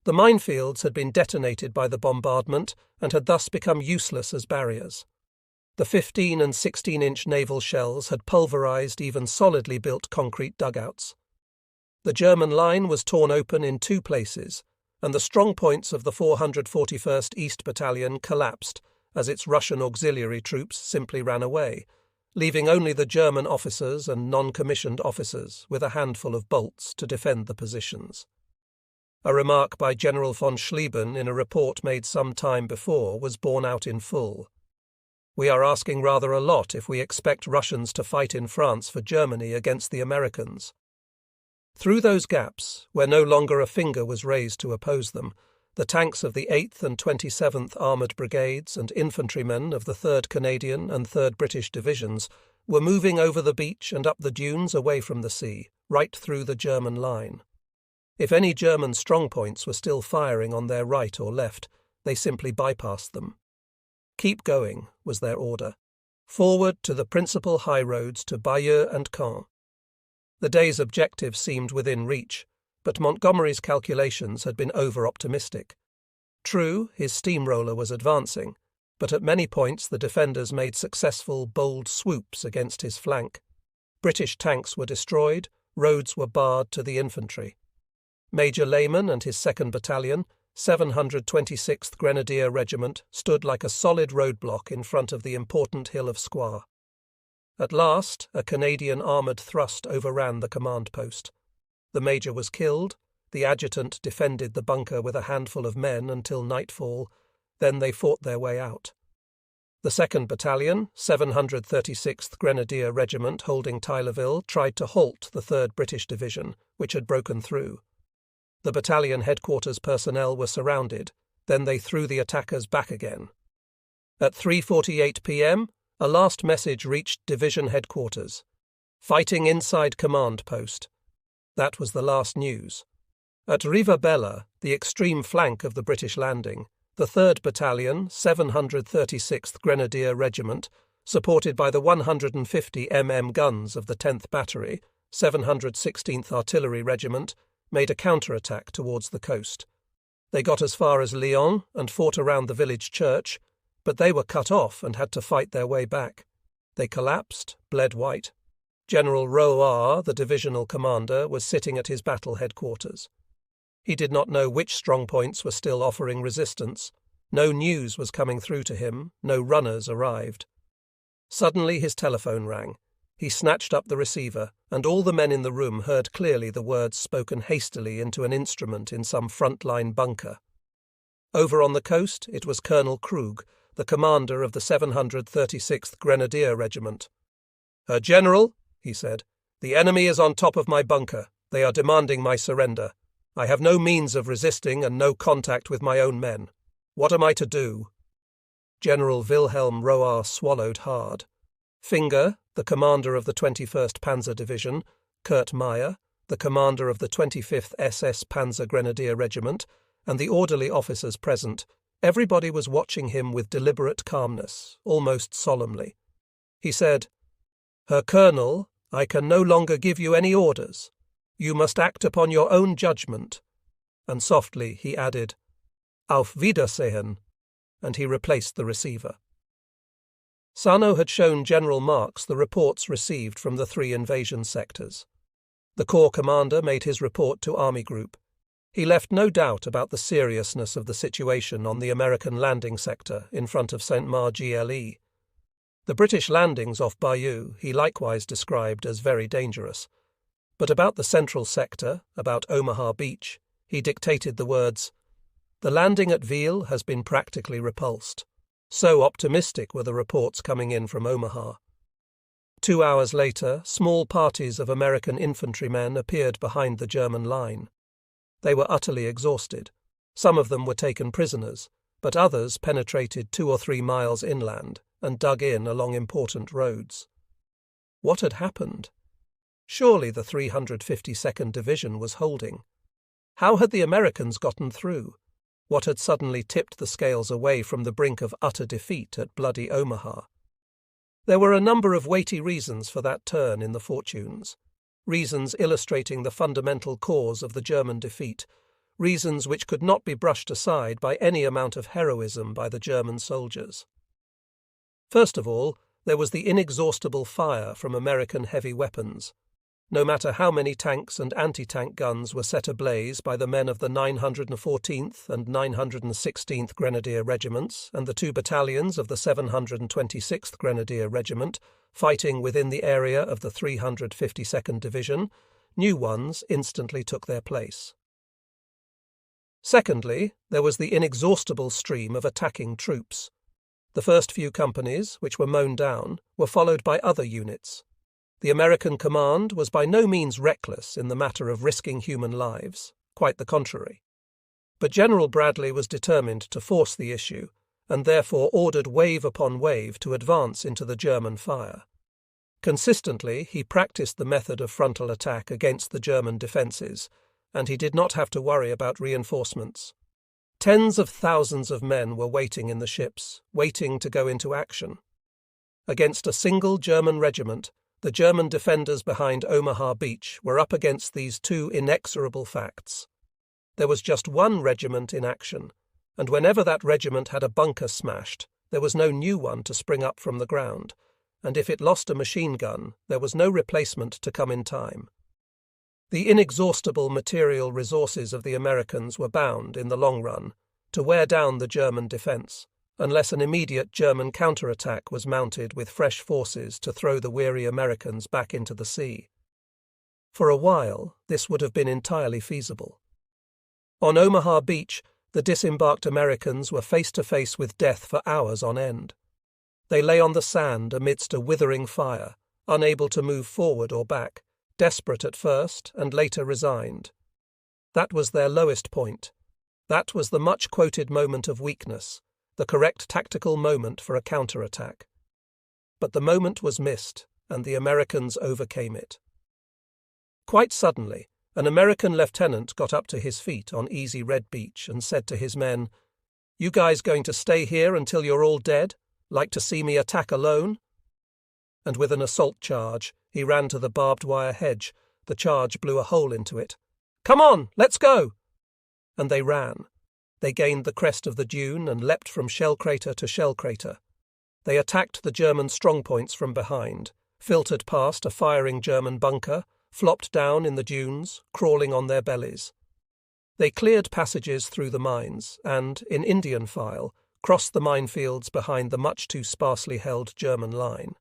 The minefields had been detonated by the bombardment and had thus become useless as barriers. The 15 and 16-inch naval shells had pulverized even solidly built concrete dugouts. The German line was torn open in 2 places, and the strong points of the 441st East Battalion collapsed as its Russian auxiliary troops simply ran away, leaving only the German officers and non-commissioned officers with a handful of bolts to defend the positions. A remark by General von Schlieben in a report made some time before was borne out in full. "We are asking rather a lot if we expect Russians to fight in France for Germany against the Americans." Through those gaps, where no longer a finger was raised to oppose them, the tanks of the 8th and 27th Armoured Brigades and infantrymen of the 3rd Canadian and 3rd British Divisions were moving over the beach and up the dunes away from the sea, right through the German line. If any German strongpoints were still firing on their right or left, they simply bypassed them. "Keep going," was their order. "Forward to the principal high roads to Bayeux and Caen." The day's objective seemed within reach, but Montgomery's calculations had been over-optimistic. True, his steamroller was advancing, but at many points the defenders made successful, bold swoops against his flank. British tanks were destroyed, roads were barred to the infantry. Major Lehman and his 2nd Battalion, 726th Grenadier Regiment, stood like a solid roadblock in front of the important hill of Square. At last, a Canadian armoured thrust overran the command post. The major was killed, the adjutant defended the bunker with a handful of men until nightfall, then they fought their way out. The 2nd Battalion, 736th Grenadier Regiment holding Tylerville, tried to halt the 3rd British Division, which had broken through. The battalion headquarters personnel were surrounded, then they threw the attackers back again. At 3:48 p.m., a last message reached division headquarters. "Fighting inside command post." That was the last news. At Rivabella, the extreme flank of the British landing, the 3rd Battalion, 736th Grenadier Regiment, supported by the 150 mm guns of the 10th Battery, 716th Artillery Regiment, made a counterattack towards the coast. They got as far as Lyon and fought around the village church, but they were cut off and had to fight their way back. They collapsed, bled white. General Roar, the divisional commander, was sitting at his battle headquarters. He did not know which strongpoints were still offering resistance. No news was coming through to him, no runners arrived. Suddenly his telephone rang. He snatched up the receiver, and all the men in the room heard clearly the words spoken hastily into an instrument in some front-line bunker. Over on the coast, it was Colonel Krug, the commander of the 736th Grenadier Regiment. "Herr General," he said, "the enemy is on top of my bunker. They are demanding my surrender. I have no means of resisting and no contact with my own men. What am I to do?" General Wilhelm Roar swallowed hard. Finger, the commander of the 21st Panzer Division, Kurt Meyer, the commander of the 25th SS Panzer Grenadier Regiment, and the orderly officers present, everybody was watching him with deliberate calmness, almost solemnly. He said, "Herr Colonel, I can no longer give you any orders. You must act upon your own judgment." And softly he added, "Auf Wiedersehen," and he replaced the receiver. Sano had shown General Marks the reports received from the 3 invasion sectors. The Corps commander made his report to Army Group. He left no doubt about the seriousness of the situation on the American landing sector in front of Saint-Marc-GLE. The British landings off Bayeux he likewise described as very dangerous. But about the central sector, about Omaha Beach, he dictated the words, "The landing at Ville has been practically repulsed." So optimistic were the reports coming in from Omaha. 2 hours later, small parties of American infantrymen appeared behind the German line. They were utterly exhausted. Some of them were taken prisoners, but others penetrated 2 or 3 miles inland and dug in along important roads. What had happened? Surely the 352nd Division was holding. How had the Americans gotten through? What had suddenly tipped the scales away from the brink of utter defeat at bloody Omaha? There were a number of weighty reasons for that turn in the fortunes, reasons illustrating the fundamental cause of the German defeat, reasons which could not be brushed aside by any amount of heroism by the German soldiers. First of all, there was the inexhaustible fire from American heavy weapons. No matter how many tanks and anti-tank guns were set ablaze by the men of the 914th and 916th Grenadier Regiments and the 2 battalions of the 726th Grenadier Regiment fighting within the area of the 352nd Division, new ones instantly took their place. Secondly, there was the inexhaustible stream of attacking troops. The first few companies, which were mown down, were followed by other units. The American command was by no means reckless in the matter of risking human lives, quite the contrary. But General Bradley was determined to force the issue, and therefore ordered wave upon wave to advance into the German fire. Consistently, he practiced the method of frontal attack against the German defences, and he did not have to worry about reinforcements. Tens of thousands of men were waiting in the ships, waiting to go into action. Against a single German regiment, the German defenders behind Omaha Beach were up against these 2 inexorable facts. There was just one regiment in action, and whenever that regiment had a bunker smashed, there was no new one to spring up from the ground, and if it lost a machine gun, there was no replacement to come in time. The inexhaustible material resources of the Americans were bound, in the long run, to wear down the German defence, unless an immediate German counterattack was mounted with fresh forces to throw the weary Americans back into the sea. For a while, this would have been entirely feasible. On Omaha Beach, the disembarked Americans were face to face with death for hours on end. They lay on the sand amidst a withering fire, unable to move forward or back, desperate at first and later resigned. That was their lowest point. That was the much-quoted moment of weakness, the correct tactical moment for a counterattack. But the moment was missed, and the Americans overcame it. Quite suddenly, an American lieutenant got up to his feet on Easy Red Beach and said to his men, "You guys going to stay here until you're all dead? Like to see me attack alone?" And with an assault charge, he ran to the barbed wire hedge. The charge blew a hole into it. "Come on, let's go!" And they ran. They gained the crest of the dune and leapt from shell crater to shell crater. They attacked the German strongpoints from behind, filtered past a firing German bunker, flopped down in the dunes, crawling on their bellies. They cleared passages through the mines and, in Indian file, crossed the minefields behind the much too sparsely held German line.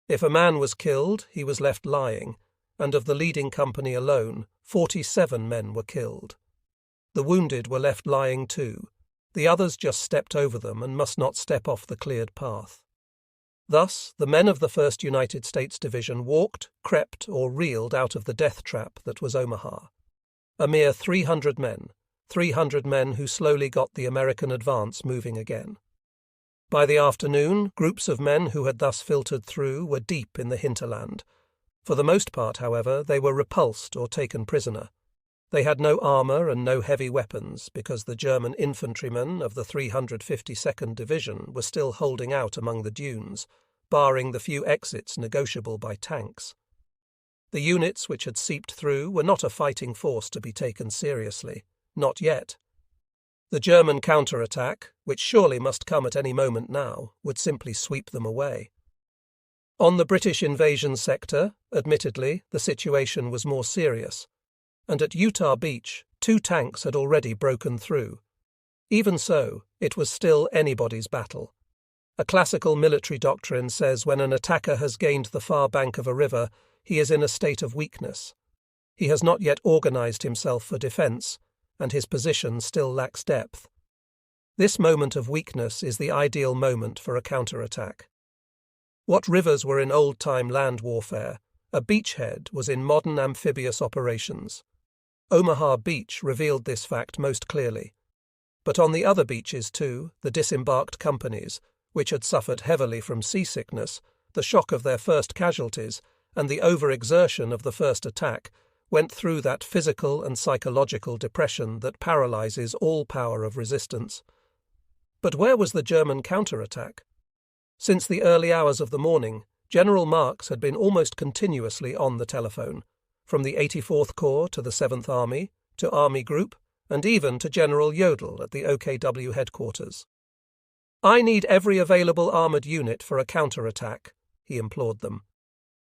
If a man was killed, he was left lying, and of the leading company alone, 47 men were killed. The wounded were left lying too. The others just stepped over them and must not step off the cleared path. Thus, the men of the 1st United States Division walked, crept, or reeled out of the death trap that was Omaha. A mere 300 men who slowly got the American advance moving again. By the afternoon, groups of men who had thus filtered through were deep in the hinterland. For the most part, however, they were repulsed or taken prisoner. They had no armour and no heavy weapons because the German infantrymen of the 352nd Division were still holding out among the dunes, barring the few exits negotiable by tanks. The units which had seeped through were not a fighting force to be taken seriously, not yet. The German counterattack, which surely must come at any moment now, would simply sweep them away. On the British invasion sector, admittedly, the situation was more serious, and at Utah Beach, 2 tanks had already broken through. Even so, it was still anybody's battle. A classical military doctrine says when an attacker has gained the far bank of a river, he is in a state of weakness. He has not yet organized himself for defense, and his position still lacks depth. This moment of weakness is the ideal moment for a counterattack. What rivers were in old-time land warfare, a beachhead was in modern amphibious operations. Omaha Beach revealed this fact most clearly. But on the other beaches too, the disembarked companies, which had suffered heavily from seasickness, the shock of their first casualties, and the overexertion of the first attack, went through that physical and psychological depression that paralyzes all power of resistance. But where was the German counterattack? Since the early hours of the morning, General Marks had been almost continuously on the telephone, from the 84th Corps to the 7th Army, to Army Group, and even to General Jodl at the OKW headquarters. "I need every available armoured unit for a counterattack," he implored them.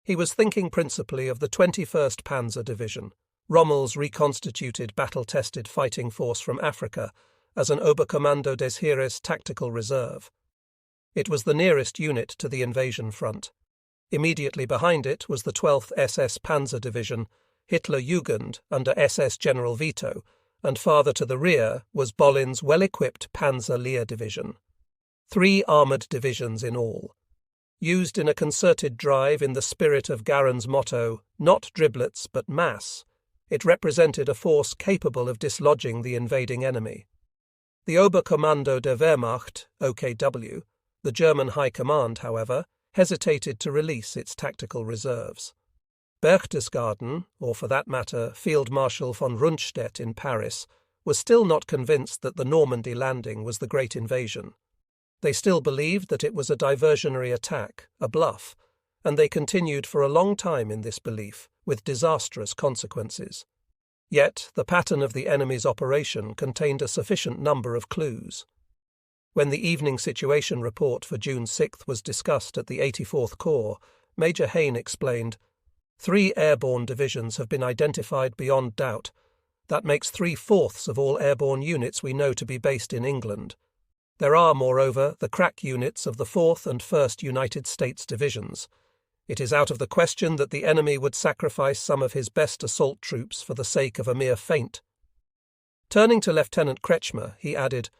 He was thinking principally of the 21st Panzer Division, Rommel's reconstituted battle-tested fighting force from Africa, as an Oberkommando des Heeres tactical reserve. It was the nearest unit to the invasion front. Immediately behind it was the 12th SS Panzer Division, Hitler Jugend under SS General Vito, and farther to the rear was Bollin's well-equipped Panzer Lehr Division. 3 armoured divisions in all. Used in a concerted drive in the spirit of Garen's motto, "Not driblets but mass," it represented a force capable of dislodging the invading enemy. The Oberkommando der Wehrmacht, OKW, the German High Command, however, hesitated to release its tactical reserves. Berchtesgaden, or for that matter Field Marshal von Rundstedt in Paris, was still not convinced that the Normandy landing was the great invasion. They still believed that it was a diversionary attack, a bluff, and they continued for a long time in this belief, with disastrous consequences. Yet the pattern of the enemy's operation contained a sufficient number of clues. When the evening situation report for June 6th was discussed at the 84th Corps, Major Hain explained, "3 airborne divisions have been identified beyond doubt. That makes 3/4 of all airborne units we know to be based in England. There are, moreover, the crack units of the 4th and 1st United States Divisions. It is out of the question that the enemy would sacrifice some of his best assault troops for the sake of a mere feint." Turning to Lieutenant Kretschmer, he added,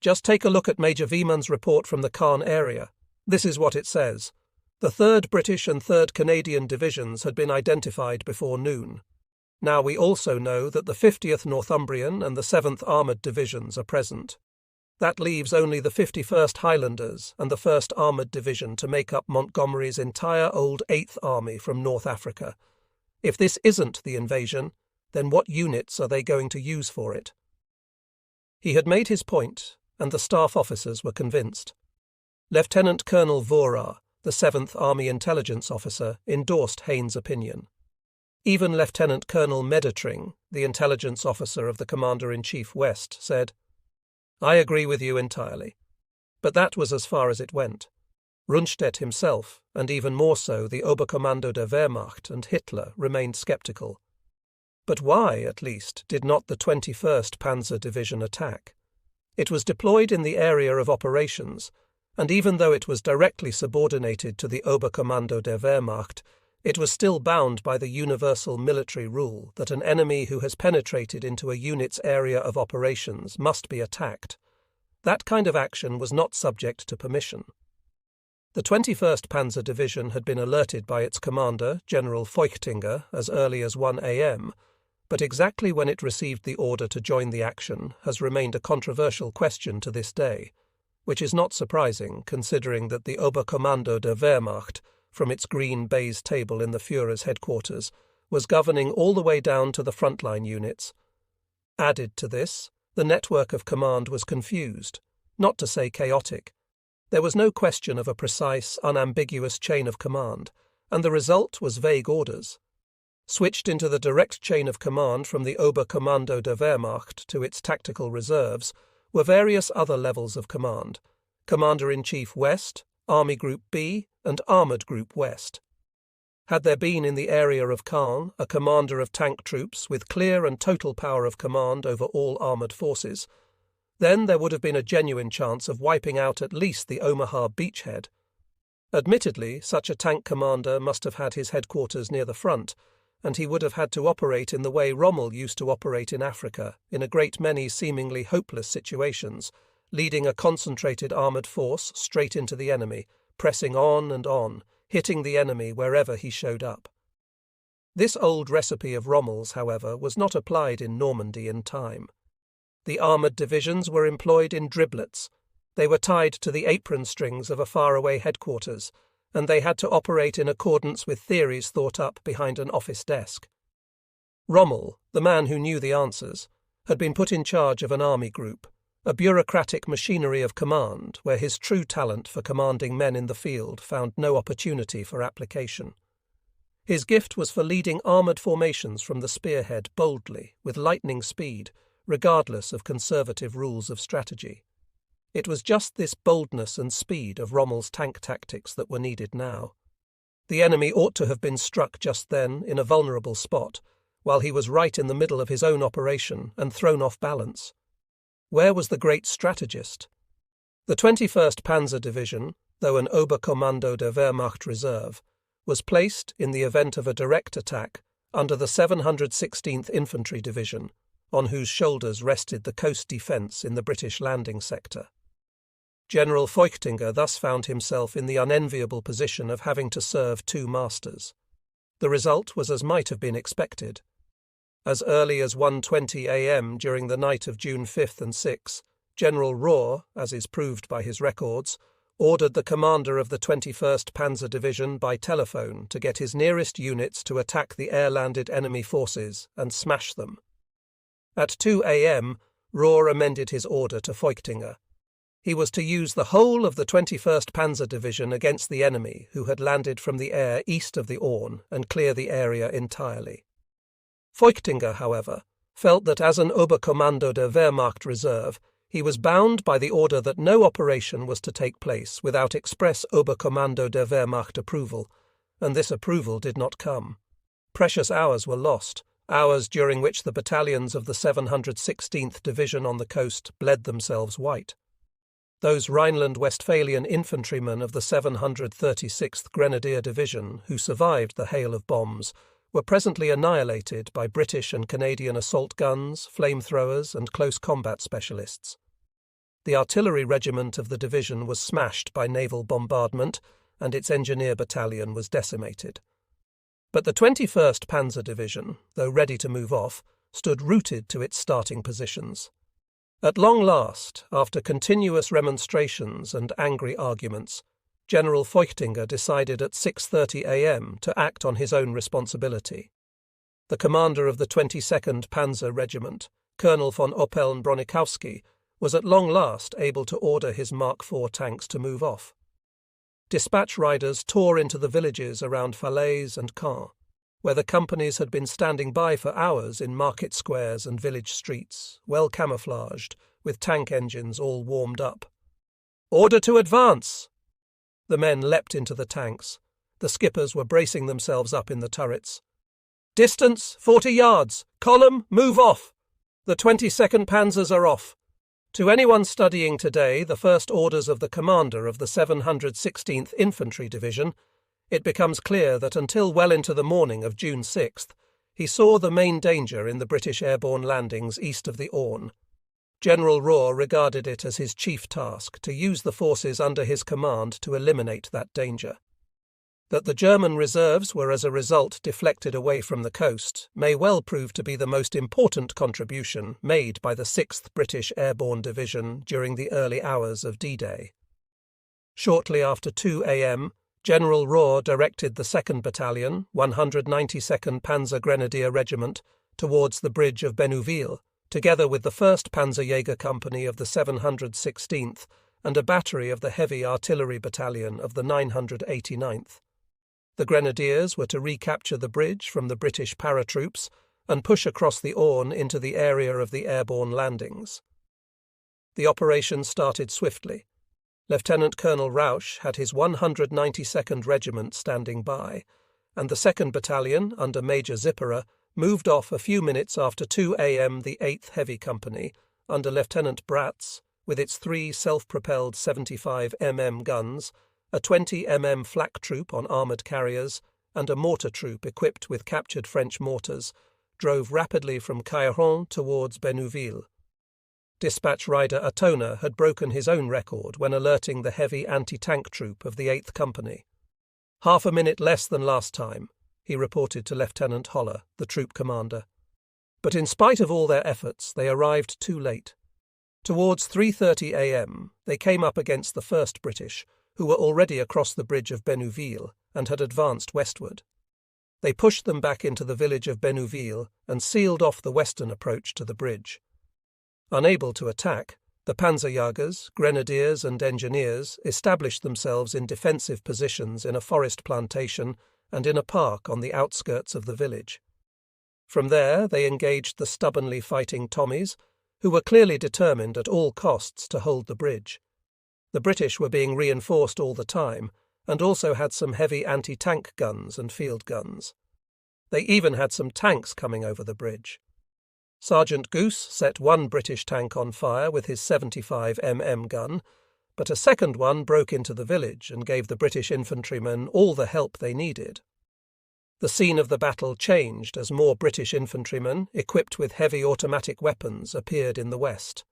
"Just take a look at Major Wiemann's report from the Caen area. This is what it says. The 3rd British and 3rd Canadian Divisions had been identified before noon. Now we also know that the 50th Northumbrian and the 7th Armoured Divisions are present. That leaves only the 51st Highlanders and the 1st Armoured Division to make up Montgomery's entire old 8th Army from North Africa. If this isn't the invasion, then what units are they going to use for it?" He had made his point, and the staff officers were convinced. Lieutenant Colonel Vohra, the 7th Army Intelligence Officer, endorsed Hain's opinion. Even Lieutenant Colonel Medetring, the intelligence officer of the Commander-in-Chief West, said, "I agree with you entirely." But that was as far as it went. Rundstedt himself, and even more so the Oberkommando der Wehrmacht and Hitler, remained sceptical. But why, at least, did not the 21st Panzer Division attack? It was deployed in the area of operations, and even though it was directly subordinated to the Oberkommando der Wehrmacht, it was still bound by the universal military rule that an enemy who has penetrated into a unit's area of operations must be attacked. That kind of action was not subject to permission. The 21st Panzer Division had been alerted by its commander, General Feuchtinger, as early as 1 a.m., but exactly when it received the order to join the action has remained a controversial question to this day, which is not surprising considering that the Oberkommando der Wehrmacht, from its green baize table in the Führer's headquarters, was governing all the way down to the frontline units. Added to this, the network of command was confused, not to say chaotic. There was no question of a precise, unambiguous chain of command, and the result was vague orders. Switched into the direct chain of command from the Oberkommando der Wehrmacht to its tactical reserves were various other levels of command: Commander-in-Chief West, Army Group B, and Armoured Group West. Had there been in the area of Caen a commander of tank troops with clear and total power of command over all armoured forces, then there would have been a genuine chance of wiping out at least the Omaha beachhead. Admittedly, such a tank commander must have had his headquarters near the front, and he would have had to operate in the way Rommel used to operate in Africa, in a great many seemingly hopeless situations, leading a concentrated armoured force straight into the enemy, pressing on and on, hitting the enemy wherever he showed up. This old recipe of Rommel's, however, was not applied in Normandy in time. The armoured divisions were employed in driblets. They were tied to the apron strings of a faraway headquarters, and they had to operate in accordance with theories thought up behind an office desk. Rommel, the man who knew the answers, had been put in charge of an army group, a bureaucratic machinery of command where his true talent for commanding men in the field found no opportunity for application. His gift was for leading armoured formations from the spearhead boldly, with lightning speed, regardless of conservative rules of strategy. It was just this boldness and speed of Rommel's tank tactics that were needed now. The enemy ought to have been struck just then in a vulnerable spot, while he was right in the middle of his own operation and thrown off balance. Where was the great strategist? The 21st Panzer Division, though an Oberkommando der Wehrmacht Reserve, was placed, in the event of a direct attack, under the 716th Infantry Division, on whose shoulders rested the coast defence in the British landing sector. General Feuchtinger thus found himself in the unenviable position of having to serve two masters. The result was as might have been expected. As early as 1:20 a.m. during the night of June 5th and 6th, General Rohr, as is proved by his records, ordered the commander of the 21st Panzer Division by telephone to get his nearest units to attack the air-landed enemy forces and smash them. At 2 a.m., Rohr amended his order to Feuchtinger. He was to use the whole of the 21st Panzer Division against the enemy who had landed from the air east of the Orne and clear the area entirely. Feuchtinger, however, felt that as an Oberkommando der Wehrmacht Reserve, he was bound by the order that no operation was to take place without express Oberkommando der Wehrmacht approval, and this approval did not come. Precious hours were lost, hours during which the battalions of the 716th Division on the coast bled themselves white. Those Rhineland-Westphalian infantrymen of the 736th Grenadier Division who survived the hail of bombs were presently annihilated by British and Canadian assault guns, flamethrowers, and close combat specialists. The artillery regiment of the division was smashed by naval bombardment, and its engineer battalion was decimated. But the 21st Panzer Division, though ready to move off, stood rooted to its starting positions. At long last, after continuous remonstrations and angry arguments, General Feuchtinger decided at 6:30 a.m. to act on his own responsibility. The commander of the 22nd Panzer Regiment, Colonel von Oppeln-Bronikowski, was at long last able to order his Mark IV tanks to move off. Dispatch riders tore into the villages around Falaise and Caen, where the companies had been standing by for hours in market squares and village streets, well camouflaged, with tank engines all warmed up. "Order to advance!" The men leapt into the tanks. The skippers were bracing themselves up in the turrets. "Distance, 40 yards! Column, move off! The 22nd Panzers are off!" To anyone studying today the first orders of the commander of the 716th Infantry Division, it becomes clear that until well into the morning of June 6th, he saw the main danger in the British airborne landings east of the Orne. General Rohr regarded it as his chief task to use the forces under his command to eliminate that danger. That the German reserves were as a result deflected away from the coast may well prove to be the most important contribution made by the 6th British Airborne Division during the early hours of D-Day. Shortly after 2 a.m., General Rohr directed the 2nd Battalion, 192nd Panzer Grenadier Regiment, towards the bridge of Bénouville, together with the 1st Panzerjäger Company of the 716th and a battery of the Heavy Artillery Battalion of the 989th. The Grenadiers were to recapture the bridge from the British paratroops and push across the Orne into the area of the airborne landings. The operation started swiftly. Lieutenant Colonel Rausch had his 192nd Regiment standing by, and the 2nd Battalion, under Major Zipperer, moved off a few minutes after 2 a.m. the 8th Heavy Company, under Lieutenant Bratz, with its 3 self-propelled 75 mm guns, a 20 mm flak troop on armoured carriers, and a mortar troop equipped with captured French mortars, drove rapidly from Caerhon towards Bénouville. Dispatch rider Atona had broken his own record when alerting the heavy anti-tank troop of the 8th Company. "Half a minute less than last time," he reported to Lieutenant Holler, the troop commander. But in spite of all their efforts, they arrived too late. Towards 3:30 a.m., they came up against the 1st British, who were already across the bridge of Bénouville and had advanced westward. They pushed them back into the village of Bénouville and sealed off the western approach to the bridge. Unable to attack, the Panzerjägers, Grenadiers and Engineers established themselves in defensive positions in a forest plantation and in a park on the outskirts of the village. From there they engaged the stubbornly fighting Tommies who were clearly determined at all costs to hold the bridge. The British were being reinforced all the time, and also had some heavy anti-tank guns and field guns. They even had some tanks coming over the bridge. Sergeant Goose set one British tank on fire with his 75mm gun, but a second one broke into the village and gave the British infantrymen all the help they needed. The scene of the battle changed as more British infantrymen, equipped with heavy automatic weapons, appeared in the west.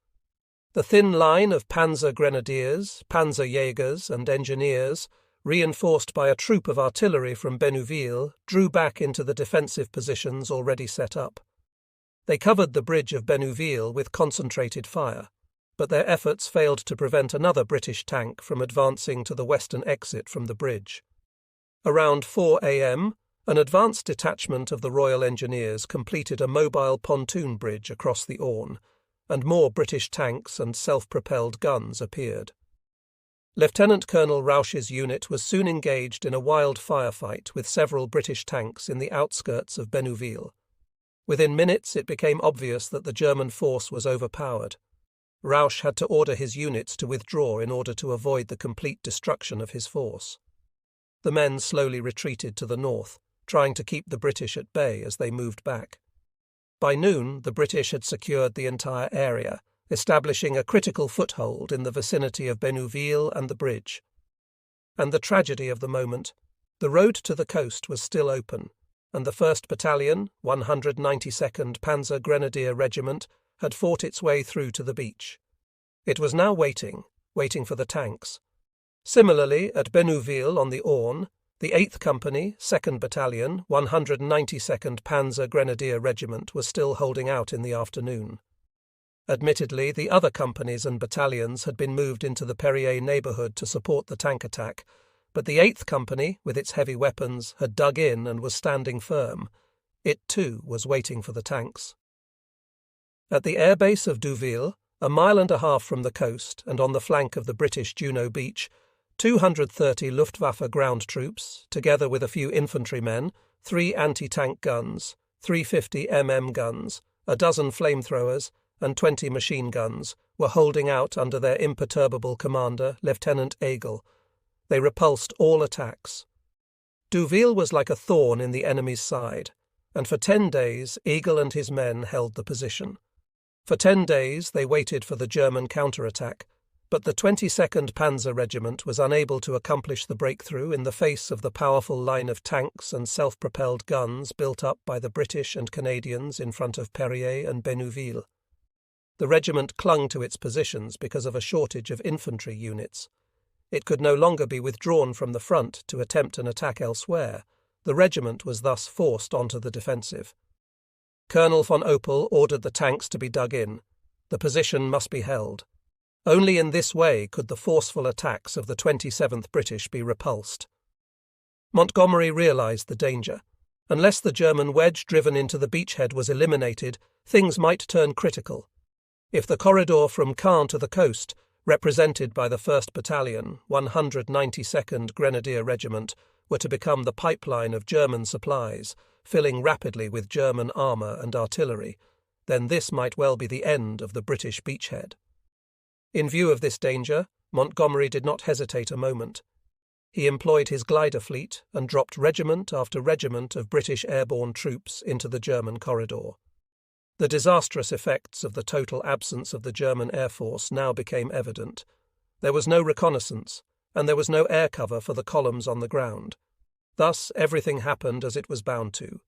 The thin line of panzer grenadiers, panzerjägers, and engineers, reinforced by a troop of artillery from Bénouville, drew back into the defensive positions already set up. They covered the bridge of Bénouville with concentrated fire, but their efforts failed to prevent another British tank from advancing to the western exit from the bridge. Around 4 a.m., an advanced detachment of the Royal Engineers completed a mobile pontoon bridge across the Orne, and more British tanks and self-propelled guns appeared. Lieutenant Colonel Rausch's unit was soon engaged in a wild firefight with several British tanks in the outskirts of Bénouville. Within minutes it became obvious that the German force was overpowered. Rausch had to order his units to withdraw in order to avoid the complete destruction of his force. The men slowly retreated to the north, trying to keep the British at bay as they moved back. By noon, the British had secured the entire area, establishing a critical foothold in the vicinity of Bénouville and the bridge. And the tragedy of the moment, the road to the coast was still open, and the 1st Battalion, 192nd Panzer Grenadier Regiment, had fought its way through to the beach. It was now waiting for the tanks. Similarly, at Bénouville on the Orne, the 8th Company, 2nd Battalion, 192nd Panzer Grenadier Regiment was still holding out in the afternoon. Admittedly, the other companies and battalions had been moved into the Perrier neighbourhood to support the tank attack, but the 8th Company, with its heavy weapons, had dug in and was standing firm. It, too, was waiting for the tanks. At the airbase of Deauville, a mile and a half from the coast and on the flank of the British Juno Beach, 230 Luftwaffe ground troops, together with a few infantrymen, 3 anti-tank guns, 350mm guns, a dozen flamethrowers, and 20 machine guns, were holding out under their imperturbable commander, Lieutenant Aigle. They repulsed all attacks. Deauville was like a thorn in the enemy's side, and for 10 days Aigle and his men held the position. For 10 days they waited for the German counterattack, but the 22nd Panzer Regiment was unable to accomplish the breakthrough in the face of the powerful line of tanks and self-propelled guns built up by the British and Canadians in front of Perrier and Bénouville. The regiment clung to its positions because of a shortage of infantry units. It could no longer be withdrawn from the front to attempt an attack elsewhere. The regiment was thus forced onto the defensive. Colonel von Opel ordered the tanks to be dug in. The position must be held. Only in this way could the forceful attacks of the 27th British be repulsed. Montgomery realized the danger. Unless the German wedge driven into the beachhead was eliminated, things might turn critical. If the corridor from Caen to the coast, represented by the 1st Battalion, 192nd Grenadier Regiment, were to become the pipeline of German supplies, filling rapidly with German armour and artillery, then this might well be the end of the British beachhead. In view of this danger, Montgomery did not hesitate a moment. He employed his glider fleet and dropped regiment after regiment of British airborne troops into the German corridor. The disastrous effects of the total absence of the German Air Force now became evident. There was no reconnaissance, and there was no air cover for the columns on the ground. Thus everything happened as it was bound to.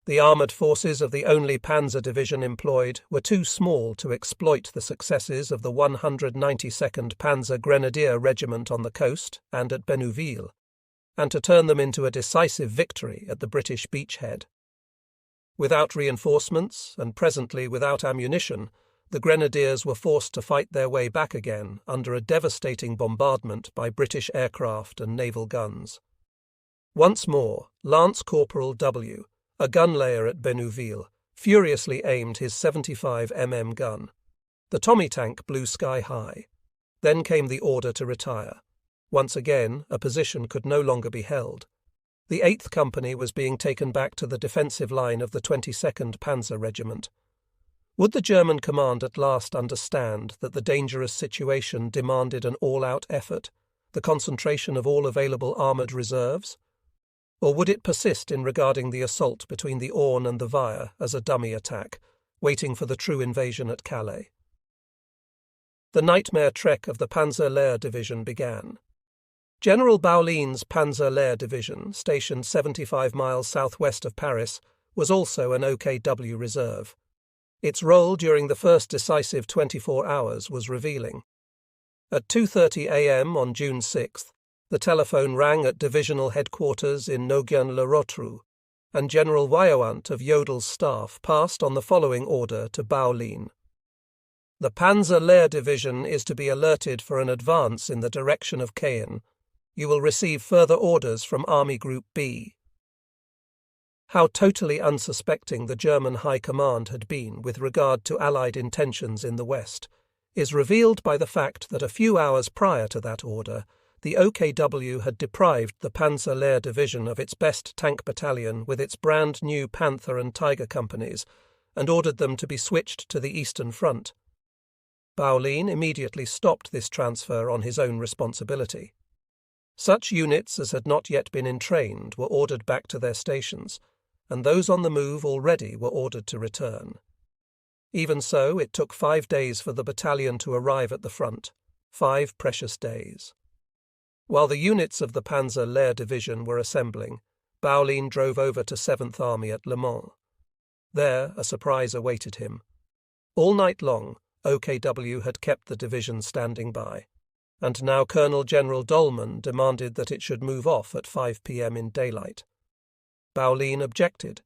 The armoured forces of the only panzer division employed were too small to exploit the successes of the 192nd Panzer Grenadier Regiment on the coast and at Bénouville, and to turn them into a decisive victory at the British beachhead. Without reinforcements, and presently without ammunition, the Grenadiers were forced to fight their way back again under a devastating bombardment by British aircraft and naval guns. Once more, Lance Corporal W., a gun layer at Bénouville, furiously aimed his 75mm gun. The Tommy tank blew sky high. Then came the order to retire. Once again, a position could no longer be held. The 8th Company was being taken back to the defensive line of the 22nd Panzer Regiment. Would the German command at last understand that the dangerous situation demanded an all-out effort, the concentration of all available armoured reserves? Or would it persist in regarding the assault between the Orne and the Vire as a dummy attack, waiting for the true invasion at Calais? The nightmare trek of the Panzer-Lehr Division began. General Baulin's Panzer-Lehr Division, stationed 75 miles southwest of Paris, was also an OKW reserve. Its role during the first decisive 24 hours was revealing. At 2:30 a.m. on June 6th, the telephone rang at divisional headquarters in Nogent-le-Rotrou, and General Weyauant of Jodel's staff passed on the following order to Baulin. The Panzer-Lehr Division is to be alerted for an advance in the direction of Caen. You will receive further orders from Army Group B. How totally unsuspecting the German High Command had been with regard to Allied intentions in the West is revealed by the fact that a few hours prior to that order, the OKW had deprived the Panzer-Lehr Division of its best tank battalion with its brand new Panther and Tiger companies and ordered them to be switched to the Eastern Front. Baulin immediately stopped this transfer on his own responsibility. Such units as had not yet been entrained were ordered back to their stations, and those on the move already were ordered to return. Even so, it took 5 days for the battalion to arrive at the front, 5 precious days. While the units of the Panzer-Lehr Division were assembling, Baulin drove over to 7th Army at Le Mans. There, a surprise awaited him. All night long, OKW had kept the division standing by, and now Colonel General Dolman demanded that it should move off at 5 p.m. in daylight. Baulin objected.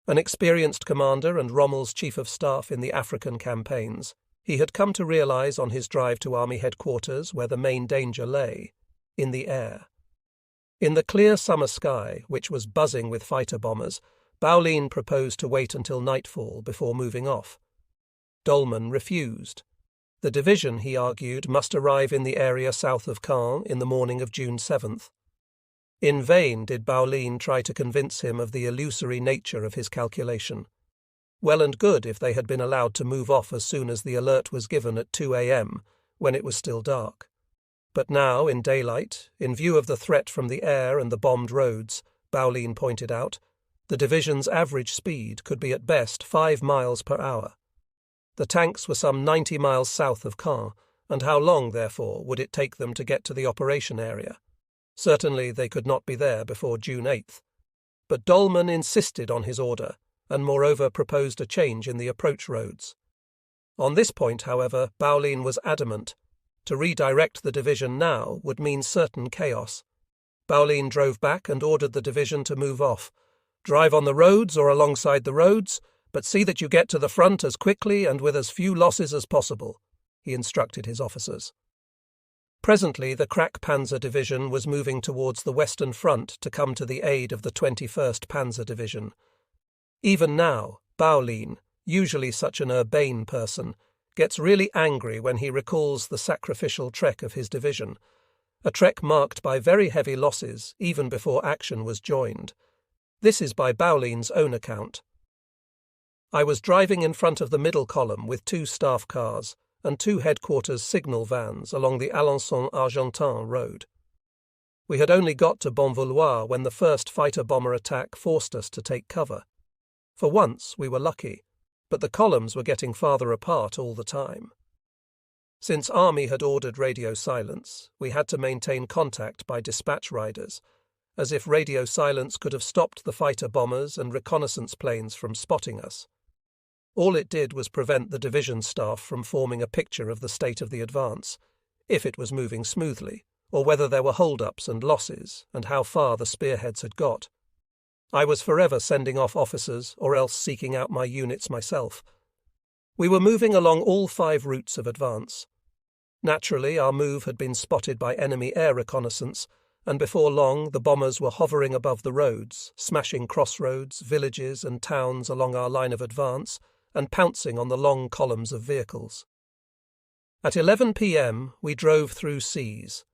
An experienced commander and Rommel's chief of staff in the African campaigns, he had come to realize on his drive to army headquarters where the main danger lay, in the air. In the clear summer sky, which was buzzing with fighter bombers, Baulin proposed to wait until nightfall before moving off. Dolman refused. The division, he argued, must arrive in the area south of Caen in the morning of June 7th. In vain did Baulin try to convince him of the illusory nature of his calculation. Well and good if they had been allowed to move off as soon as the alert was given at 2 a.m., when it was still dark. But now, in daylight, in view of the threat from the air and the bombed roads, Baulin pointed out, the division's average speed could be at best 5 miles per hour. The tanks were some 90 miles south of Caen, and how long, therefore, would it take them to get to the operation area? Certainly they could not be there before June 8th. But Dolman insisted on his order, and moreover proposed a change in the approach roads. On this point, however, Baulin was adamant. To redirect the division now would mean certain chaos. Baulin drove back and ordered the division to move off. Drive on the roads or alongside the roads, but see that you get to the front as quickly and with as few losses as possible, he instructed his officers. Presently the Crack Panzer Division was moving towards the Western Front to come to the aid of the 21st Panzer Division. Even now, Baulin, usually such an urbane person, gets really angry when he recalls the sacrificial trek of his division, a trek marked by very heavy losses even before action was joined. This is by Baulin's own account. I was driving in front of the middle column with 2 staff cars and 2 headquarters signal vans along the Alençon-Argentan road. We had only got to Bonvouloir when the first fighter-bomber attack forced us to take cover. For once we were lucky, but the columns were getting farther apart all the time. Since Army had ordered radio silence, we had to maintain contact by dispatch riders, as if radio silence could have stopped the fighter-bombers and reconnaissance planes from spotting us. All it did was prevent the division staff from forming a picture of the state of the advance, if it was moving smoothly, or whether there were hold-ups and losses, and how far the spearheads had got. I was forever sending off officers, or else seeking out my units myself. We were moving along all 5 routes of advance. Naturally, our move had been spotted by enemy air reconnaissance, and before long the bombers were hovering above the roads, smashing crossroads, villages and towns along our line of advance, and pouncing on the long columns of vehicles. At 11 p.m. we drove through Sees.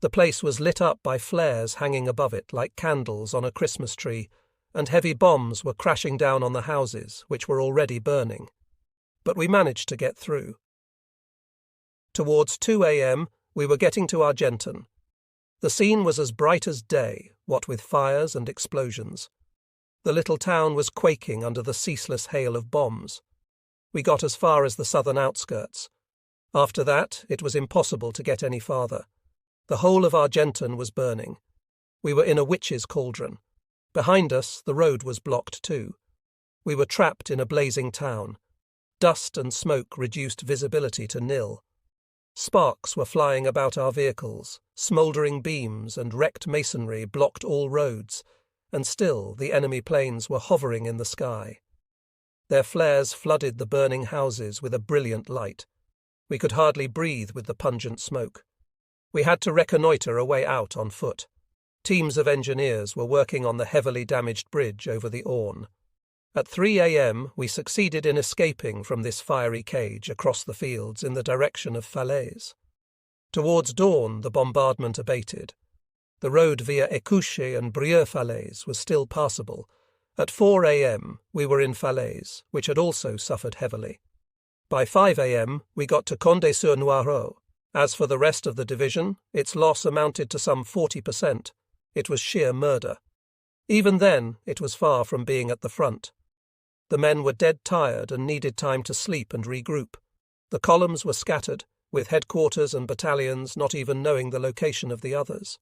The place was lit up by flares hanging above it like candles on a Christmas tree, and heavy bombs were crashing down on the houses, which were already burning. but we managed to get through. Towards 2 a.m., we were getting to Argentan. The scene was as bright as day, what with fires and explosions. The little town was quaking under the ceaseless hail of bombs. We got as far as the southern outskirts. After that, it was impossible to get any farther. The whole of Argentan was burning. We were in a witch's cauldron. Behind us, the road was blocked too. We were trapped in a blazing town. Dust and smoke reduced visibility to nil. Sparks were flying about our vehicles, smouldering beams and wrecked masonry blocked all roads, and still the enemy planes were hovering in the sky. Their flares flooded the burning houses with a brilliant light. We could hardly breathe with the pungent smoke. We had to reconnoitre a way out on foot. Teams of engineers were working on the heavily damaged bridge over the Orne. At 3 a.m. we succeeded in escaping from this fiery cage across the fields in the direction of Falaise. Towards dawn the bombardment abated. The road via Écouché and Brieux-Falaise was still passable. At 4 a.m. we were in Falaise, which had also suffered heavily. By 5 a.m. we got to Condé-sur-Noireau. As for the rest of the division, its loss amounted to some 40%. It was sheer murder. Even then, it was far from being at the front. The men were dead tired and needed time to sleep and regroup. The columns were scattered, with headquarters and battalions not even knowing the location of the others.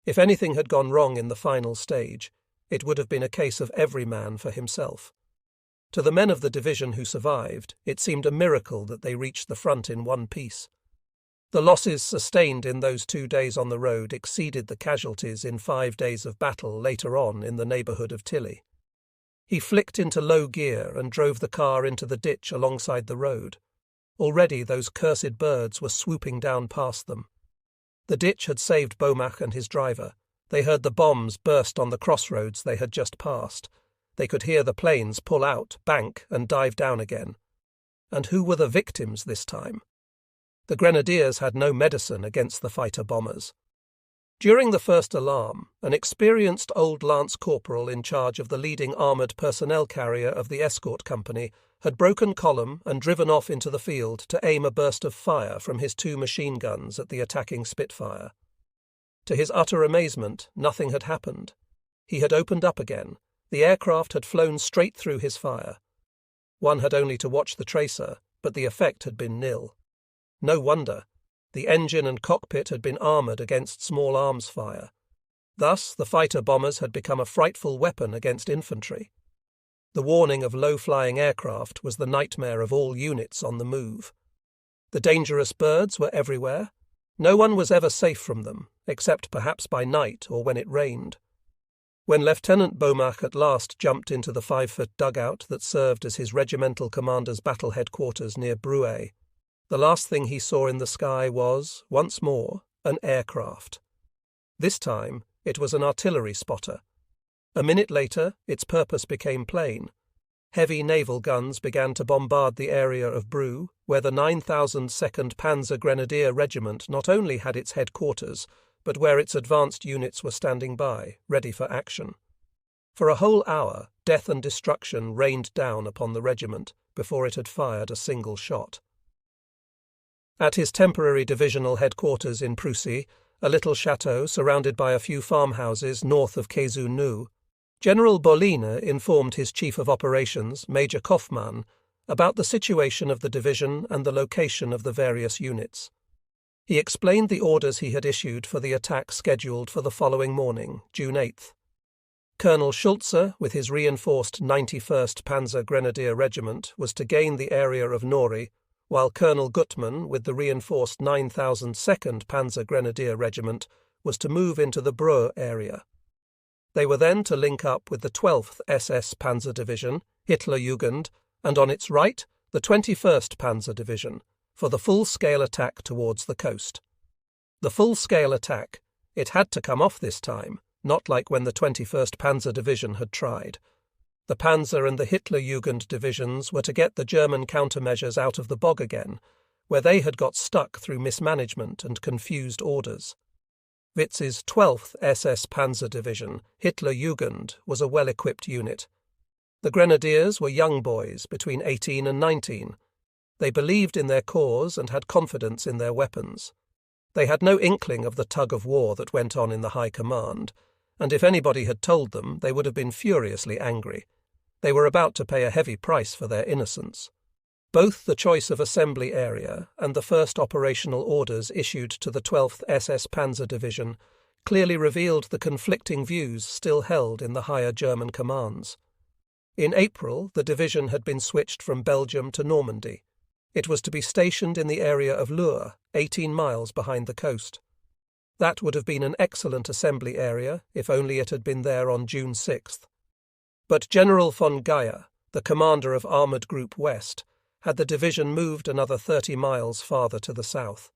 If anything had gone wrong in the final stage, it would have been a case of every man for himself. To the men of the division who survived, it seemed a miracle that they reached the front in one piece. The losses sustained in those 2 days on the road exceeded the casualties in 5 days of battle later on in the neighbourhood of Tilly. He flicked into low gear and drove the car into the ditch alongside the road. Already those cursed birds were swooping down past them. The ditch had saved Beaumach and his driver. They heard the bombs burst on the crossroads they had just passed. They could hear the planes pull out, bank, and dive down again. And who were the victims this time? The grenadiers had no medicine against the fighter bombers. During the first alarm, an experienced old lance corporal in charge of the leading armoured personnel carrier of the escort company had broken column and driven off into the field to aim a burst of fire from his 2 machine guns at the attacking Spitfire. To his utter amazement, nothing had happened. He had opened up again. The aircraft had flown straight through his fire. One had only to watch the tracer, but the effect had been nil. No wonder. The engine and cockpit had been armoured against small arms fire. Thus, the fighter bombers had become a frightful weapon against infantry. The warning of low-flying aircraft was the nightmare of all units on the move. The dangerous birds were everywhere. No one was ever safe from them, except perhaps by night or when it rained. When Lieutenant Beaumach at last jumped into the 5-foot dugout that served as his regimental commander's battle headquarters near Bruay, the last thing he saw in the sky was, once more, an aircraft. This time, it was an artillery spotter. A minute later, its purpose became plain. Heavy naval guns began to bombard the area of Brou, where the 9,002nd Panzer Grenadier Regiment not only had its headquarters, but where its advanced units were standing by, ready for action. For a whole hour, death and destruction rained down upon the regiment before it had fired a single shot. At his temporary divisional headquarters in Prusy, a little chateau surrounded by a few farmhouses north of Caisou-Nou, General Bolline informed his chief of operations, Major Kaufmann, about the situation of the division and the location of the various units. He explained the orders he had issued for the attack scheduled for the following morning, June 8th. Colonel Schulze, with his reinforced 91st Panzer Grenadier Regiment, was to gain the area of Nori, while Colonel Gutmann, with the reinforced 9,002nd Panzer Grenadier Regiment, was to move into the Breux area. They were then to link up with the 12th SS Panzer Division, Hitlerjugend, and on its right, the 21st Panzer Division, for the full-scale attack towards the coast. The full-scale attack, it had to come off this time, not like when the 21st Panzer Division had tried. The Panzer and the Hitlerjugend divisions were to get the German countermeasures out of the bog again, where they had got stuck through mismanagement and confused orders. Witz's 12th SS Panzer Division, Hitlerjugend, was a well-equipped unit. The grenadiers were young boys between 18 and 19. They believed in their cause and had confidence in their weapons. They had no inkling of the tug-of-war that went on in the high command, and if anybody had told them, they would have been furiously angry. They were about to pay a heavy price for their innocence. Both the choice of assembly area and the first operational orders issued to the 12th SS Panzer Division clearly revealed the conflicting views still held in the higher German commands. In April, the division had been switched from Belgium to Normandy. It was to be stationed in the area of Loure, 18 miles behind the coast. That would have been an excellent assembly area if only it had been there on June 6th. But General von Geyer, the commander of Armoured Group West, had the division moved another 30 miles farther to the south.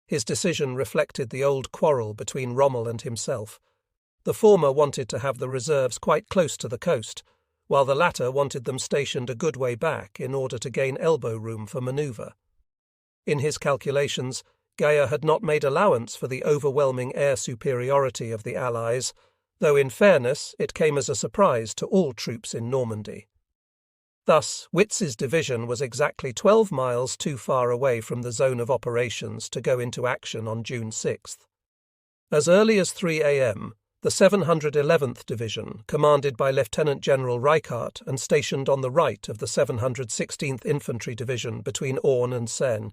His decision reflected the old quarrel between Rommel and himself. The former wanted to have the reserves quite close to the coast, while the latter wanted them stationed a good way back in order to gain elbow room for manoeuvre. In his calculations, Geyer had not made allowance for the overwhelming air superiority of the Allies, though in fairness it came as a surprise to all troops in Normandy. Thus, Witz's division was exactly 12 miles too far away from the zone of operations to go into action on June 6th. As early as 3 a.m., the 711th Division, commanded by Lieutenant General Reichardt and stationed on the right of the 716th Infantry Division between Orne and Seine,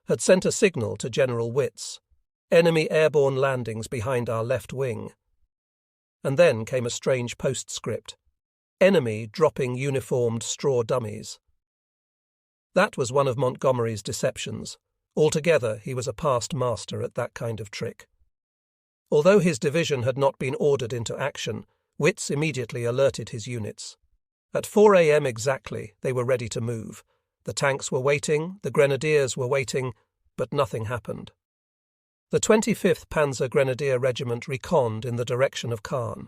had sent a signal to General Witz: "Enemy airborne landings behind our left wing." And then came a strange postscript: "Enemy dropping uniformed straw dummies." That was one of Montgomery's deceptions. Altogether, he was a past master at that kind of trick. Although his division had not been ordered into action, Witz immediately alerted his units. At 4 a.m. exactly, they were ready to move. The tanks were waiting, the grenadiers were waiting, but nothing happened. The 25th Panzer Grenadier Regiment reconned in the direction of Caen.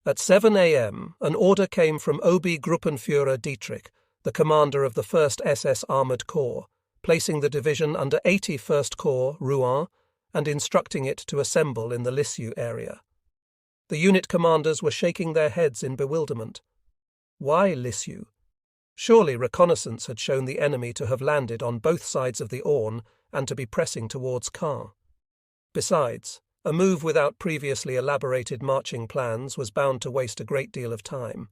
At 7 a.m., an order came from Obergruppenführer Dietrich, the commander of the 1st SS Armoured Corps, placing the division under 81st Corps, Rouen, and instructing it to assemble in the Lisieux area. The unit commanders were shaking their heads in bewilderment. Why Lisieux? Surely reconnaissance had shown the enemy to have landed on both sides of the Orne and to be pressing towards Caen. Besides, a move without previously elaborated marching plans was bound to waste a great deal of time.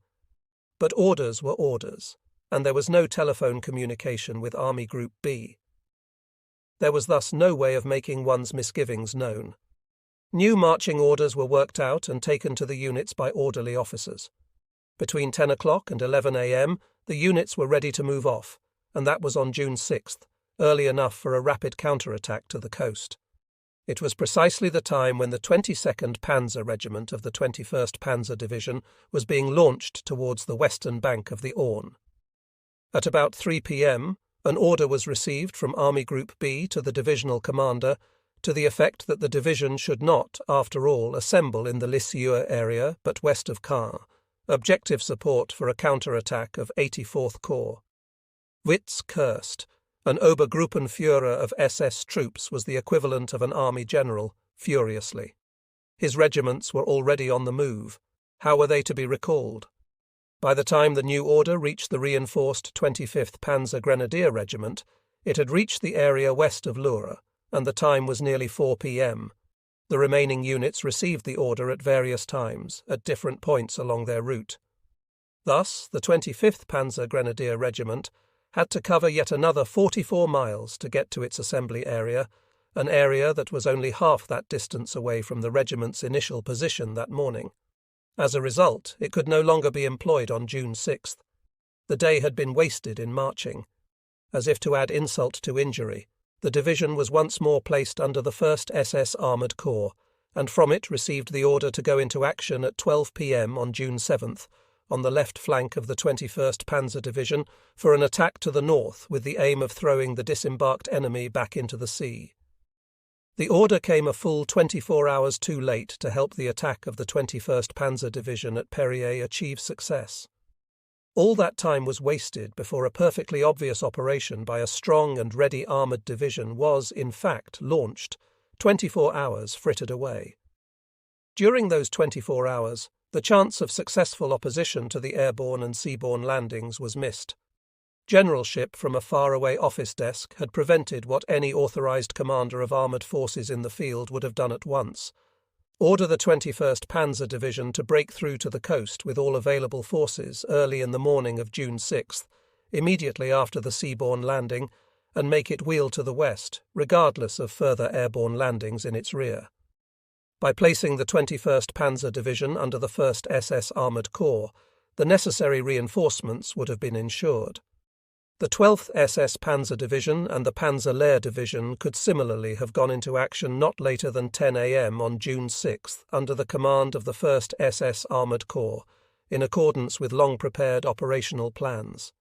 But orders were orders, and there was no telephone communication with Army Group B. There was thus no way of making one's misgivings known. New marching orders were worked out and taken to the units by orderly officers. Between 10 o'clock and 11 a.m., the units were ready to move off, and that was on June 6th, early enough for a rapid counterattack to the coast. It was precisely the time when the 22nd Panzer Regiment of the 21st Panzer Division was being launched towards the western bank of the Orne. At about 3 p.m., an order was received from Army Group B to the divisional commander to the effect that the division should not, after all, assemble in the Lisieux area but west of Caen, objective support for a counterattack of 84th Corps. Witz cursed. An Obergruppenführer of SS troops was the equivalent of an army general, furiously. His regiments were already on the move. How were they to be recalled? By the time the new order reached the reinforced 25th Panzer Grenadier Regiment, it had reached the area west of Loure, and the time was nearly 4 p.m. The remaining units received the order at various times, at different points along their route. Thus, the 25th Panzer Grenadier Regiment had to cover yet another 44 miles to get to its assembly area, an area that was only half that distance away from the regiment's initial position that morning. As a result, it could no longer be employed on June 6th. The day had been wasted in marching. As if to add insult to injury, the division was once more placed under the 1st SS Armoured Corps, and from it received the order to go into action at 12 p.m. on June 7th, on the left flank of the 21st Panzer Division, for an attack to the north with the aim of throwing the disembarked enemy back into the sea. The order came a full 24 hours too late to help the attack of the 21st Panzer Division at Perrier achieve success. All that time was wasted before a perfectly obvious operation by a strong and ready armoured division was, in fact, launched, 24 hours frittered away. During those 24 hours, The chance of successful opposition to the airborne and seaborne landings was missed. Generalship from a faraway office desk had prevented what any authorized commander of armored forces in the field would have done at once: order the 21st Panzer Division to break through to the coast with all available forces early in the morning of June 6th, immediately after the seaborne landing, and make it wheel to the west, regardless of further airborne landings in its rear. By placing the 21st Panzer Division under the 1st SS Armoured Corps, the necessary reinforcements would have been ensured. The 12th SS Panzer Division and the Panzer Lehr Division could similarly have gone into action not later than 10 a.m. on June 6th under the command of the 1st SS Armoured Corps, in accordance with long-prepared operational plans.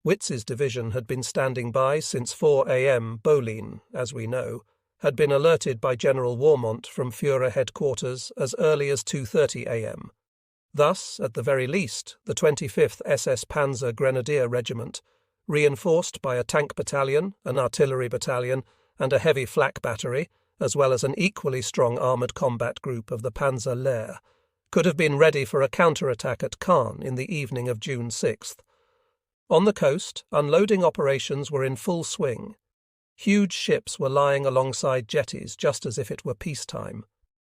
Witz's division had been standing by since 4 a.m. Bohlin, as we know, had been alerted by General Warmont from Führer headquarters as early as 2:30 a.m. Thus, at the very least, the 25th SS Panzer Grenadier Regiment, reinforced by a tank battalion, an artillery battalion, and a heavy flak battery, as well as an equally strong armoured combat group of the Panzer Lehr, could have been ready for a counterattack at Caen in the evening of June 6th. On the coast, unloading operations were in full swing. Huge ships were lying alongside jetties just as if it were peacetime.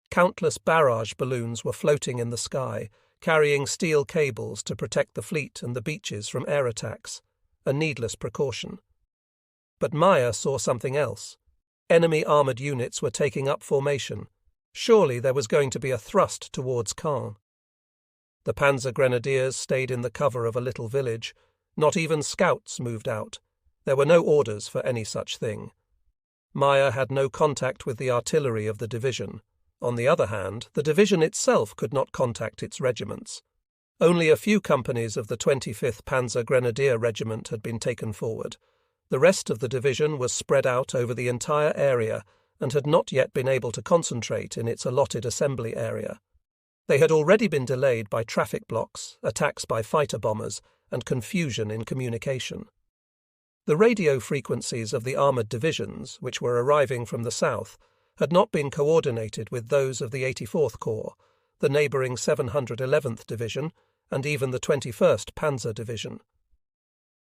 Countless barrage balloons were floating in the sky, carrying steel cables to protect the fleet and the beaches from air attacks, a needless precaution. But Meyer saw something else. Enemy armoured units were taking up formation. Surely there was going to be a thrust towards Caen. The Panzer Grenadiers stayed in the cover of a little village. Not even scouts moved out. There were no orders for any such thing. Meyer had no contact with the artillery of the division. On the other hand, the division itself could not contact its regiments. Only a few companies of the 25th Panzer Grenadier Regiment had been taken forward. The rest of the division was spread out over the entire area and had not yet been able to concentrate in its allotted assembly area. They had already been delayed by traffic blocks, attacks by fighter bombers, and confusion in communication. The radio frequencies of the armoured divisions, which were arriving from the south, had not been coordinated with those of the 84th Corps, the neighbouring 711th Division, and even the 21st Panzer Division.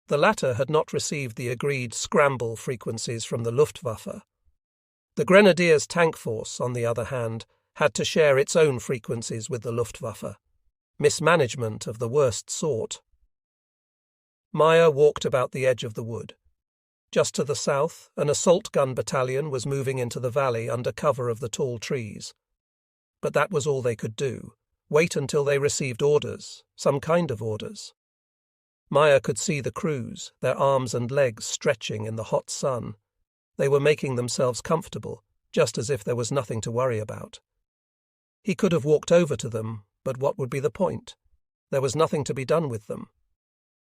The latter had not received the agreed scramble frequencies from the Luftwaffe. The Grenadiers' tank force, on the other hand, had to share its own frequencies with the Luftwaffe. Mismanagement of the worst sort. Meyer walked about the edge of the wood. Just to the south, an assault gun battalion was moving into the valley under cover of the tall trees. But that was all they could do. Wait until they received orders, some kind of orders. Meyer could see the crews, their arms and legs stretching in the hot sun. They were making themselves comfortable, just as if there was nothing to worry about. He could have walked over to them, but what would be the point? There was nothing to be done with them.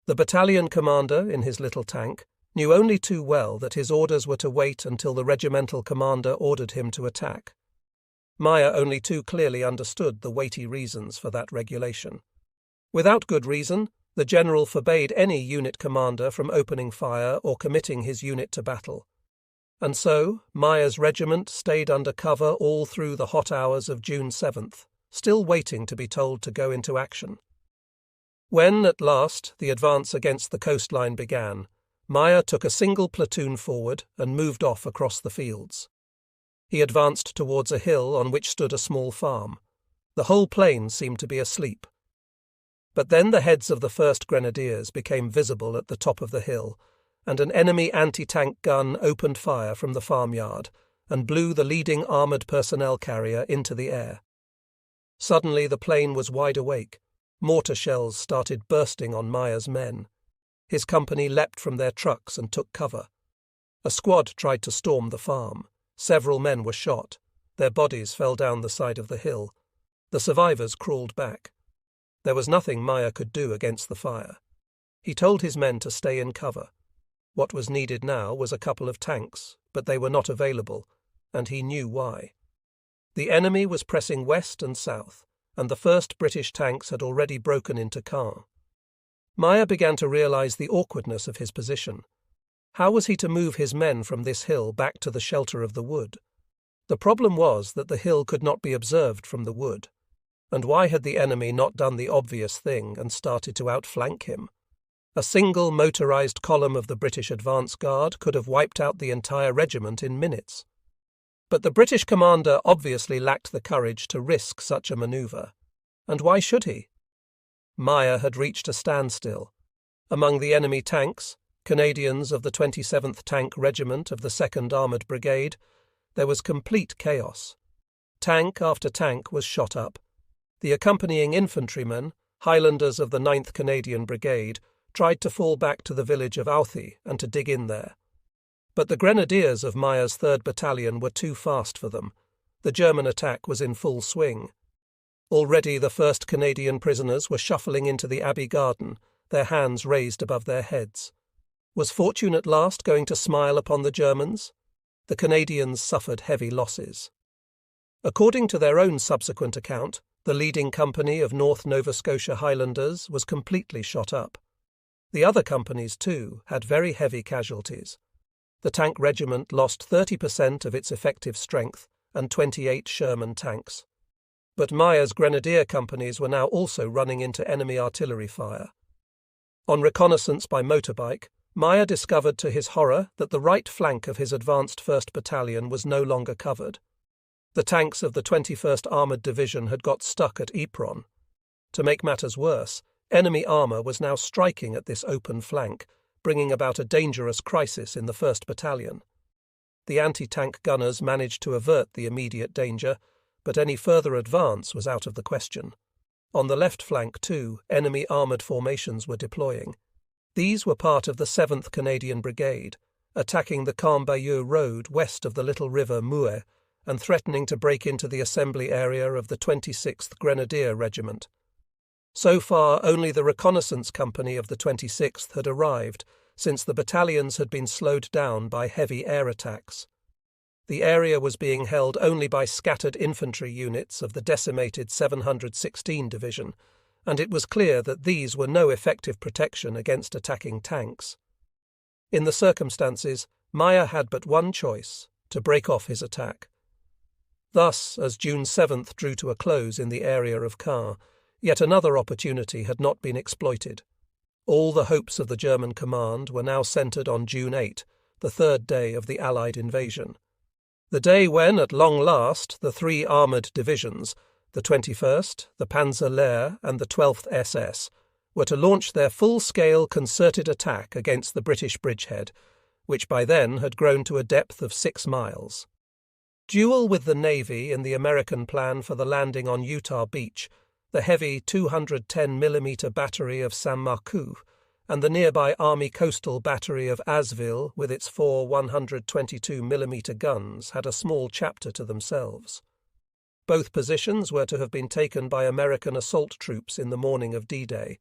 The battalion commander, in his little tank, knew only too well that his orders were to wait until the regimental commander ordered him to attack. Meyer only too clearly understood the weighty reasons for that regulation. Without good reason, the general forbade any unit commander from opening fire or committing his unit to battle. And so, Meyer's regiment stayed under cover all through the hot hours of June 7th, still waiting to be told to go into action. When, at last, the advance against the coastline began, Meyer took a single platoon forward and moved off across the fields. He advanced towards a hill on which stood a small farm. The whole plain seemed to be asleep. But then the heads of the 1st Grenadiers became visible at the top of the hill, and an enemy anti-tank gun opened fire from the farmyard and blew the leading armoured personnel carrier into the air. Suddenly the plain was wide awake. Mortar shells started bursting on Meyer's men. His company leapt from their trucks and took cover. A squad tried to storm the farm. Several men were shot. Their bodies fell down the side of the hill. The survivors crawled back. There was nothing Meyer could do against the fire. He told his men to stay in cover. What was needed now was a couple of tanks, but they were not available, and he knew why. The enemy was pressing west and south, and the first British tanks had already broken into Caen. Meyer began to realize the awkwardness of his position. How was he to move his men from this hill back to the shelter of the wood? The problem was that the hill could not be observed from the wood. And why had the enemy not done the obvious thing and started to outflank him? A single motorized column of the British advance guard could have wiped out the entire regiment in minutes. But the British commander obviously lacked the courage to risk such a manoeuvre. And why should he? Meyer had reached a standstill. Among the enemy tanks, Canadians of the 27th Tank Regiment of the 2nd Armoured Brigade, there was complete chaos. Tank after tank was shot up. The accompanying infantrymen, Highlanders of the 9th Canadian Brigade, tried to fall back to the village of Authie and to dig in there. But the grenadiers of Meyer's 3rd Battalion were too fast for them. The German attack was in full swing. Already the 1st Canadian prisoners were shuffling into the Abbey Garden, their hands raised above their heads. Was fortune at last going to smile upon the Germans? The Canadians suffered heavy losses. According to their own subsequent account, the leading company of North Nova Scotia Highlanders was completely shot up. The other companies, too, had very heavy casualties. The tank regiment lost 30% of its effective strength and 28 Sherman tanks. But Meyer's grenadier companies were now also running into enemy artillery fire. On reconnaissance by motorbike, Meyer discovered to his horror that the right flank of his advanced 1st Battalion was no longer covered. The tanks of the 21st Armoured Division had got stuck at Ypres. To make matters worse, enemy armour was now striking at this open flank, bringing about a dangerous crisis in the 1st Battalion. The anti-tank gunners managed to avert the immediate danger, but any further advance was out of the question. On the left flank, too, enemy armoured formations were deploying. These were part of the 7th Canadian Brigade, attacking the Cambayeux Road west of the little river Muet and threatening to break into the assembly area of the 26th Grenadier Regiment. So far, only the reconnaissance company of the 26th had arrived, since the battalions had been slowed down by heavy air attacks. The area was being held only by scattered infantry units of the decimated 716 Division, and it was clear that these were no effective protection against attacking tanks. In the circumstances, Meyer had but one choice: to break off his attack. Thus, as June 7th drew to a close in the area of Caen, yet another opportunity had not been exploited. All the hopes of the German command were now centred on June 8, the 3rd day of the Allied invasion. The day when, at long last, the 3 armoured divisions, the 21st, the Panzer Lehr and the 12th SS, were to launch their full-scale concerted attack against the British bridgehead, which by then had grown to a depth of 6 miles. Duel with the Navy in the American plan for the landing on Utah Beach, the heavy 210mm battery of Saint-Marcoux, and the nearby Army coastal battery of Asville with its 4 122mm guns had a small chapter to themselves. Both positions were to have been taken by American assault troops in the morning of D-Day,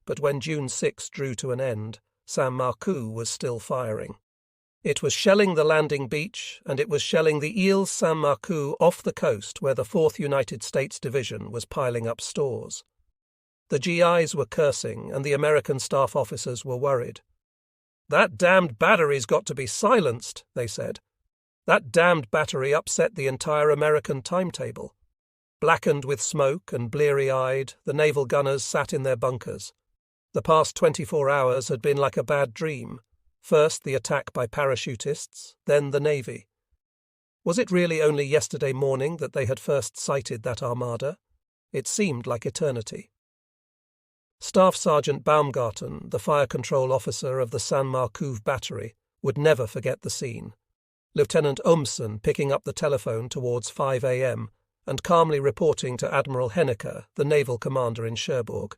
but when June 6 drew to an end, Saint-Marcoux was still firing. It was shelling the landing beach, and it was shelling the Île Saint-Marcoux off the coast where the 4th United States Division was piling up stores. The GIs were cursing, and the American staff officers were worried. "That damned battery's got to be silenced," they said. That damned battery upset the entire American timetable. Blackened with smoke and bleary-eyed, the naval gunners sat in their bunkers. The past 24 hours had been like a bad dream. First the attack by parachutists, then the Navy. Was it really only yesterday morning that they had first sighted that armada? It seemed like eternity. Staff Sergeant Baumgarten, the fire control officer of the Saint-Marcoux battery, would never forget the scene. Lieutenant Umsen picking up the telephone towards 5 a.m. and calmly reporting to Admiral Henneker, the naval commander in Cherbourg.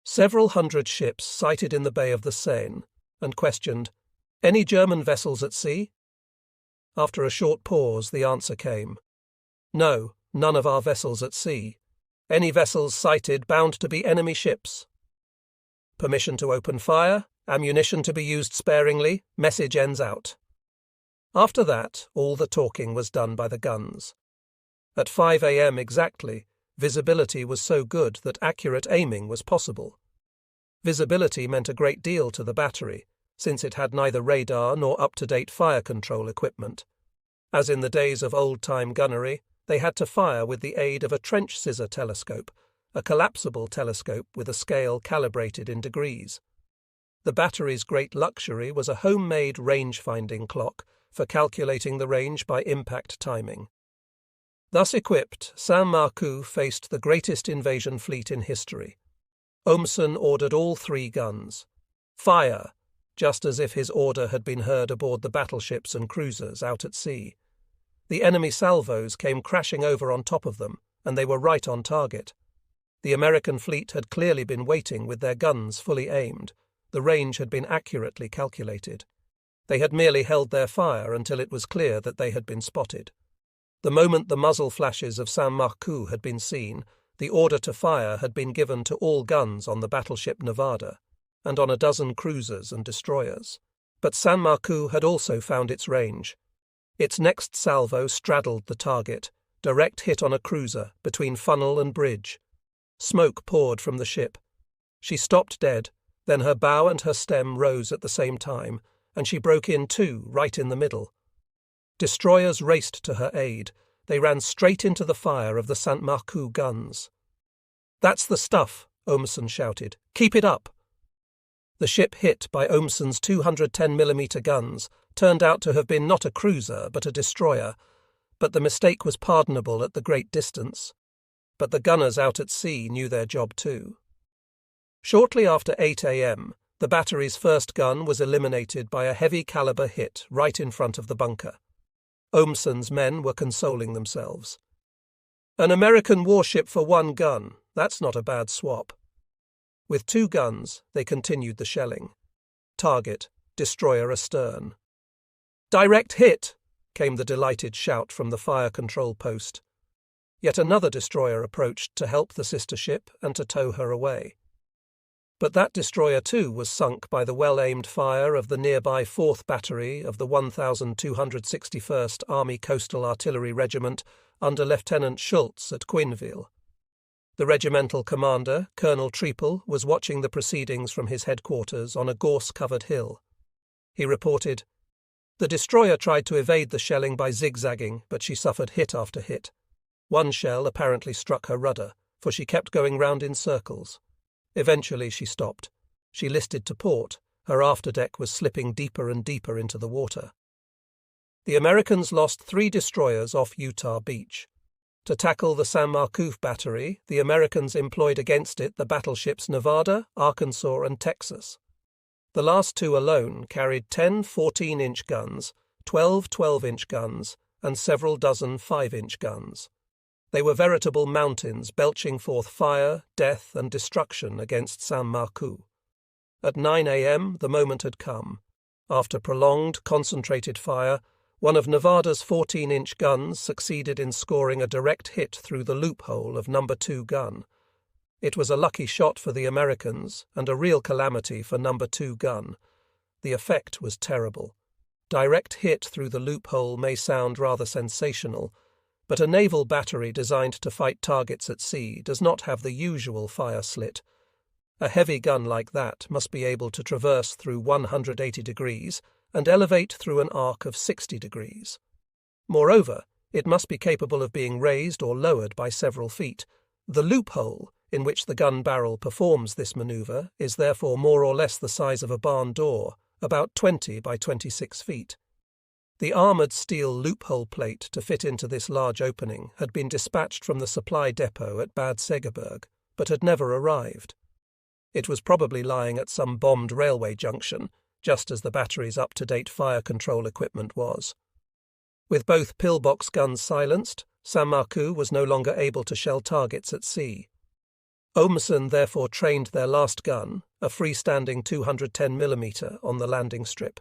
Several hundred ships sighted in the Bay of the Seine, and questioned, "Any German vessels at sea?" After a short pause, the answer came, "No, none of our vessels at sea. Any vessels sighted bound to be enemy ships. Permission to open fire, ammunition to be used sparingly, message ends out." After that, all the talking was done by the guns. At 5 a.m. exactly, visibility was so good that accurate aiming was possible. Visibility meant a great deal to the battery, since it had neither radar nor up-to-date fire control equipment. As in the days of old-time gunnery, they had to fire with the aid of a trench scissor telescope, a collapsible telescope with a scale calibrated in degrees. The battery's great luxury was a homemade range-finding clock for calculating the range by impact timing. Thus equipped, Saint-Marcoux faced the greatest invasion fleet in history. Olmsson ordered all 3 guns. Fire! Just as if his order had been heard aboard the battleships and cruisers out at sea. The enemy salvos came crashing over on top of them, and they were right on target. The American fleet had clearly been waiting with their guns fully aimed. The range had been accurately calculated. They had merely held their fire until it was clear that they had been spotted. The moment the muzzle flashes of Saint-Marcoux had been seen, the order to fire had been given to all guns on the battleship Nevada, and on a dozen cruisers and destroyers. But Saint-Marcoux had also found its range. Its next salvo straddled the target, direct hit on a cruiser between funnel and bridge. Smoke poured from the ship. She stopped dead, then her bow and her stem rose at the same time, and she broke in too, right in the middle. Destroyers raced to her aid. They ran straight into the fire of the Saint-Marcoux guns. "That's the stuff," Olmsson shouted. "Keep it up." The ship hit by Olmsson's 210mm guns turned out to have been not a cruiser but a destroyer, but the mistake was pardonable at the great distance. But the gunners out at sea knew their job too. Shortly after 8 a.m., the battery's first gun was eliminated by a heavy-caliber hit right in front of the bunker. Olmsson's men were consoling themselves. "An American warship for 1 gun, that's not a bad swap." With 2 guns, they continued the shelling. Target, destroyer astern. "Direct hit!" came the delighted shout from the fire control post. Yet another destroyer approached to help the sister ship and to tow her away. But that destroyer too was sunk by the well-aimed fire of the nearby 4th Battery of the 1261st Army Coastal Artillery Regiment under Lieutenant Schultz at Quinville. The regimental commander, Colonel Treaple, was watching the proceedings from his headquarters on a gorse-covered hill. He reported, "The destroyer tried to evade the shelling by zigzagging, but she suffered hit after hit. 1 shell apparently struck her rudder, for she kept going round in circles. Eventually she stopped. She listed to port. Her afterdeck was slipping deeper and deeper into the water." The Americans lost 3 destroyers off Utah Beach. To tackle the Saint-Marcoux battery, the Americans employed against it the battleships Nevada, Arkansas, and Texas. The last 2 alone carried 10 14-inch guns, 12 12-inch guns, and several dozen 5-inch guns. They were veritable mountains belching forth fire, death, and destruction against Saint-Marcoux. At 9 a.m. the moment had come. After prolonged, concentrated fire, one of Nevada's 14-inch guns succeeded in scoring a direct hit through the loophole of No. 2 gun. It was a lucky shot for the Americans and a real calamity for No. 2 gun. The effect was terrible. Direct hit through the loophole may sound rather sensational, but a naval battery designed to fight targets at sea does not have the usual fire slit. A heavy gun like that must be able to traverse through 180 degrees and elevate through an arc of 60 degrees. Moreover, it must be capable of being raised or lowered by several feet. The loophole in which the gun barrel performs this maneuver is therefore more or less the size of a barn door, about 20 by 26 feet. The armoured steel loophole plate to fit into this large opening had been dispatched from the supply depot at Bad Segeberg, but had never arrived. It was probably lying at some bombed railway junction, just as the battery's up-to-date fire control equipment was. With both pillbox guns silenced, Saint-Marcoux was no longer able to shell targets at sea. Olmsson therefore trained their last gun, a freestanding 210mm, on the landing strip.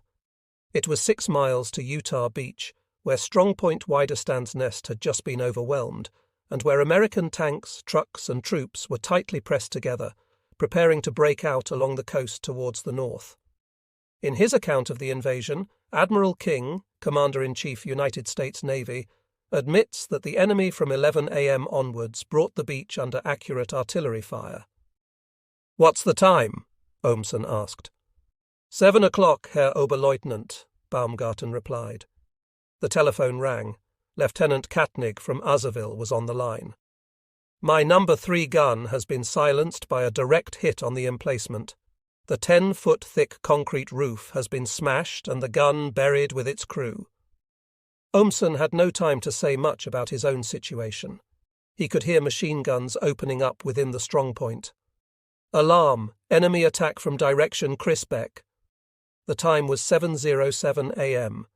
It was 6 miles to Utah Beach, where Strong Point Widerstand's nest had just been overwhelmed, and where American tanks, trucks, and troops were tightly pressed together, preparing to break out along the coast towards the north. In his account of the invasion, Admiral King, Commander-in-Chief United States Navy, admits that the enemy from 11 a.m. onwards brought the beach under accurate artillery fire. "What's the time?" Olmsson asked. 7 o'clock, Herr Oberleutnant, Baumgarten replied. The telephone rang. Lieutenant Katnig from Azoville was on the line. "My number 3 gun has been silenced by a direct hit on the emplacement. The 10-foot-thick concrete roof has been smashed and the gun buried with its crew." Omsen had no time to say much about his own situation. He could hear machine guns opening up within the strongpoint. "Alarm! Enemy attack from direction Crisbeck." The time was 7:07 a.m.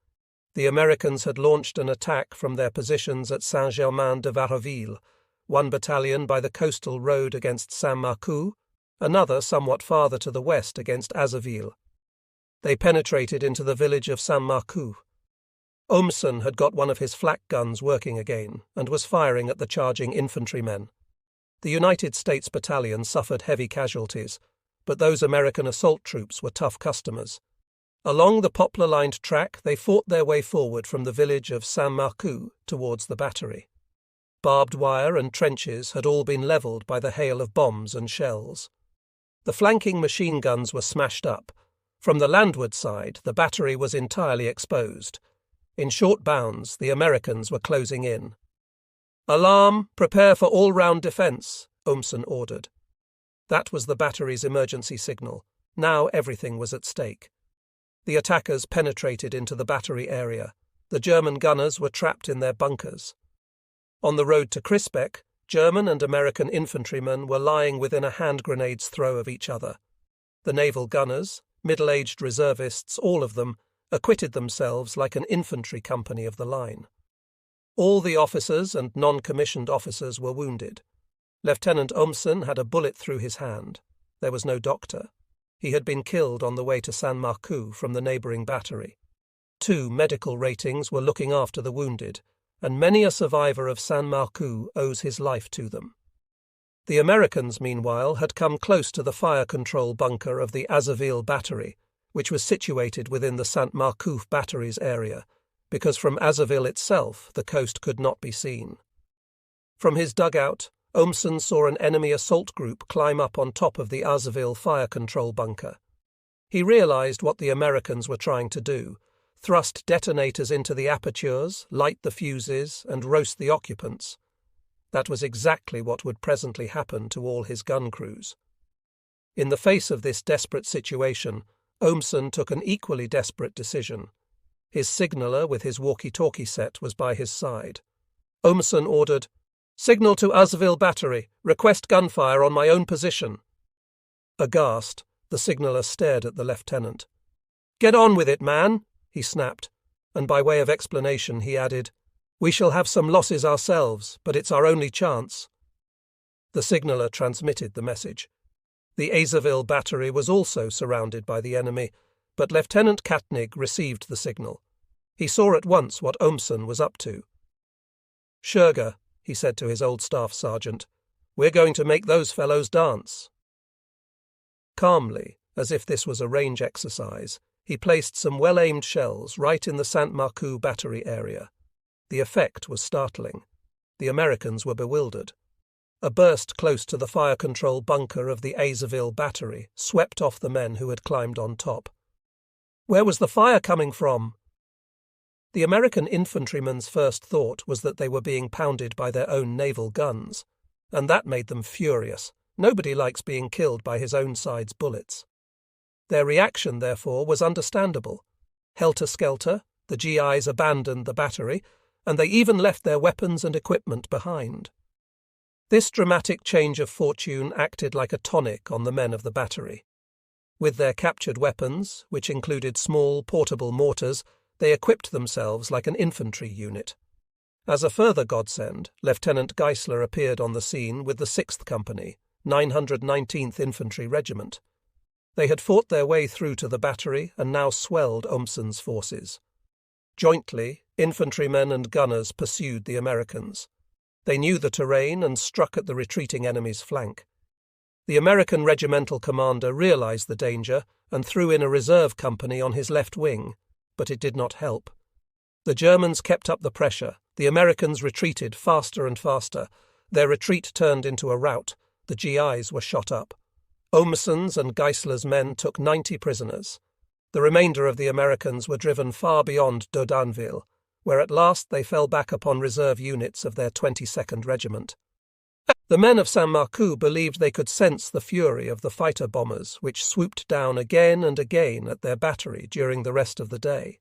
The Americans had launched an attack from their positions at Saint-Germain-de-Varaville, one battalion by the coastal road against Saint-Marcoux, another somewhat farther to the west against Azoville. They penetrated into the village of Saint-Marcoux. Omsen had got one of his flak guns working again and was firing at the charging infantrymen. The United States battalion suffered heavy casualties, but those American assault troops were tough customers. Along the poplar-lined track, they fought their way forward from the village of Saint-Marcoux towards the battery. Barbed wire and trenches had all been levelled by the hail of bombs and shells. The flanking machine guns were smashed up. From the landward side, the battery was entirely exposed. In short bounds, the Americans were closing in. "Alarm! Prepare for all-round defence," Omsen ordered. That was the battery's emergency signal. Now everything was at stake. The attackers penetrated into the battery area. The German gunners were trapped in their bunkers. On the road to Crisbeck, German and American infantrymen were lying within a hand grenade's throw of each other. The naval gunners, middle-aged reservists, all of them, acquitted themselves like an infantry company of the line. All the officers and non-commissioned officers were wounded. Lieutenant Omsen had a bullet through his hand. There was no doctor. He had been killed on the way to Saint-Marcoux from the neighbouring battery. 2 medical ratings were looking after the wounded, and many a survivor of Saint-Marcoux owes his life to them. The Americans, meanwhile, had come close to the fire control bunker of the Azoville battery, which was situated within the Saint-Marcoux battery's area, because from Azoville itself the coast could not be seen. From his dugout, Omsen saw an enemy assault group climb up on top of the Azoville fire control bunker. He realized what the Americans were trying to do: thrust detonators into the apertures, light the fuses, and roast the occupants. That was exactly what would presently happen to all his gun crews. In the face of this desperate situation, Omsen took an equally desperate decision. His signaller with his walkie-talkie set was by his side. Omsen ordered, "Signal to Azoville battery. Request gunfire on my own position." Aghast, the signaller stared at the lieutenant. "Get on with it, man," he snapped, and by way of explanation he added, "We shall have some losses ourselves, but it's our only chance." The signaller transmitted the message. The Azoville battery was also surrounded by the enemy, but Lieutenant Katnig received the signal. He saw at once what Omsen was up to. "Schurger," he said to his old staff sergeant, "we're going to make those fellows dance." Calmly, as if this was a range exercise, he placed some well-aimed shells right in the Saint-Marcoux battery area. The effect was startling. The Americans were bewildered. A burst close to the fire control bunker of the Azoville battery swept off the men who had climbed on top. Where was the fire coming from? The American infantrymen's first thought was that they were being pounded by their own naval guns, and that made them furious. Nobody likes being killed by his own side's bullets. Their reaction, therefore, was understandable. Helter-skelter, the GIs abandoned the battery, and they even left their weapons and equipment behind. This dramatic change of fortune acted like a tonic on the men of the battery. With their captured weapons, which included small, portable mortars, they equipped themselves like an infantry unit. As a further godsend, Lieutenant Geisler appeared on the scene with the 6th Company, 919th Infantry Regiment. They had fought their way through to the battery and now swelled Omsen's forces. Jointly, infantrymen and gunners pursued the Americans. They knew the terrain and struck at the retreating enemy's flank. The American regimental commander realized the danger and threw in a reserve company on his left wing, but it did not help. The Germans kept up the pressure. The Americans retreated faster and faster. Their retreat turned into a rout. The GIs were shot up. Omsen's and Geisler's men took 90 prisoners. The remainder of the Americans were driven far beyond Dodanville. where at last they fell back upon reserve units of their 22nd Regiment. The men of Saint-Marcoux believed they could sense the fury of the fighter bombers which swooped down again and again at their battery during the rest of the day.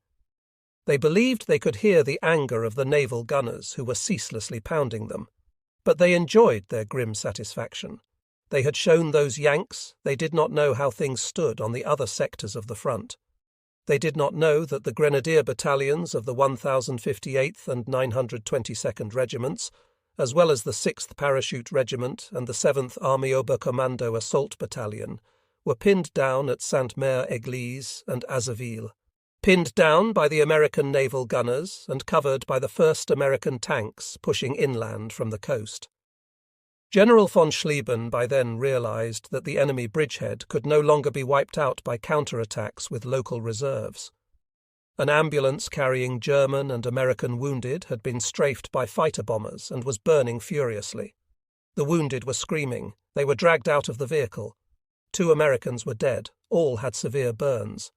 They believed they could hear the anger of the naval gunners who were ceaselessly pounding them, but they enjoyed their grim satisfaction. They had shown those Yanks they did not know how things stood on the other sectors of the front. They did not know that the grenadier battalions of the 1058th and 922nd Regiments, as well as the 6th Parachute Regiment and the 7th Army Oberkommando Assault Battalion, were pinned down at Sainte-Mère-Église and Azeville, pinned down by the American naval gunners and covered by the first American tanks pushing inland from the coast. General von Schlieben by then realized that the enemy bridgehead could no longer be wiped out by counterattacks with local reserves. An ambulance carrying German and American wounded had been strafed by fighter bombers and was burning furiously. The wounded were screaming. They were dragged out of the vehicle. 2 Americans were dead. All had severe burns.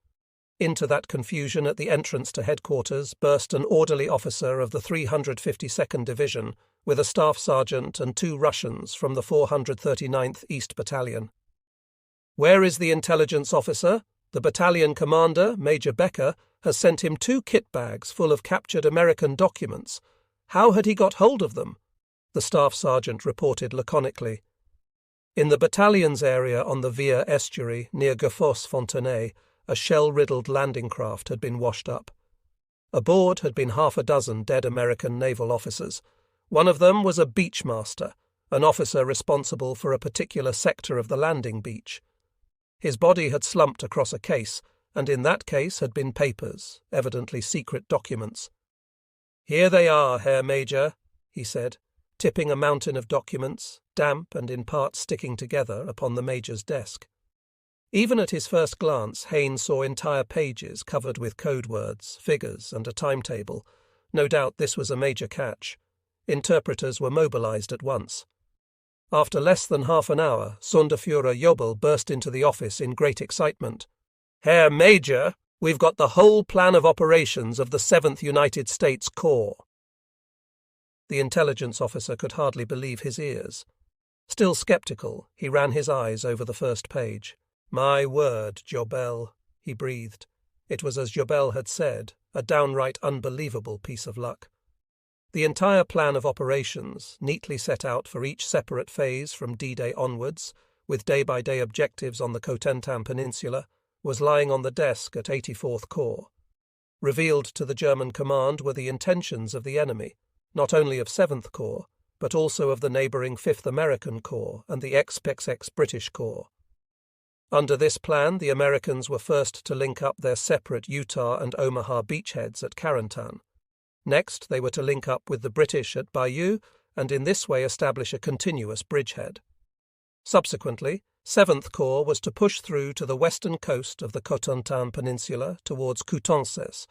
Into that confusion at the entrance to headquarters burst an orderly officer of the 352nd Division with a staff sergeant and 2 Russians from the 439th East Battalion. "Where is the intelligence officer? The battalion commander, Major Becker, has sent him 2 kit bags full of captured American documents. How had he got hold of them?" the staff sergeant reported laconically. In the battalion's area on the Vire estuary near Gefos-Fontenay, a shell-riddled landing craft had been washed up. Aboard had been 6 dead American naval officers. One of them was a beachmaster, an officer responsible for a particular sector of the landing beach. His body had slumped across a case, and in that case had been papers, evidently secret documents. "Here they are, Herr Major," he said, tipping a mountain of documents, damp and in part sticking together, upon the Major's desk. Even at his first glance, Hayne saw entire pages covered with code words, figures, and a timetable. No doubt this was a major catch. Interpreters were mobilized at once. After less than half an hour, Sonderführer Jobel burst into the office in great excitement. "Herr Major, we've got the whole plan of operations of the 7th United States Corps." The intelligence officer could hardly believe his ears. Still skeptical, he ran his eyes over the first page. "My word, Jobel," he breathed. It was as Jobel had said, a downright unbelievable piece of luck. The entire plan of operations, neatly set out for each separate phase from D-Day onwards, with day-by-day objectives on the Cotentin Peninsula, was lying on the desk at 84th Corps. Revealed to the German command were the intentions of the enemy, not only of 7th Corps, but also of the neighbouring 5th American Corps and the ex-PEX British Corps. Under this plan, the Americans were first to link up their separate Utah and Omaha beachheads at Carentan. Next, they were to link up with the British at Bayeux and in this way establish a continuous bridgehead. Subsequently, 7th Corps was to push through to the western coast of the Cotentin Peninsula towards Coutances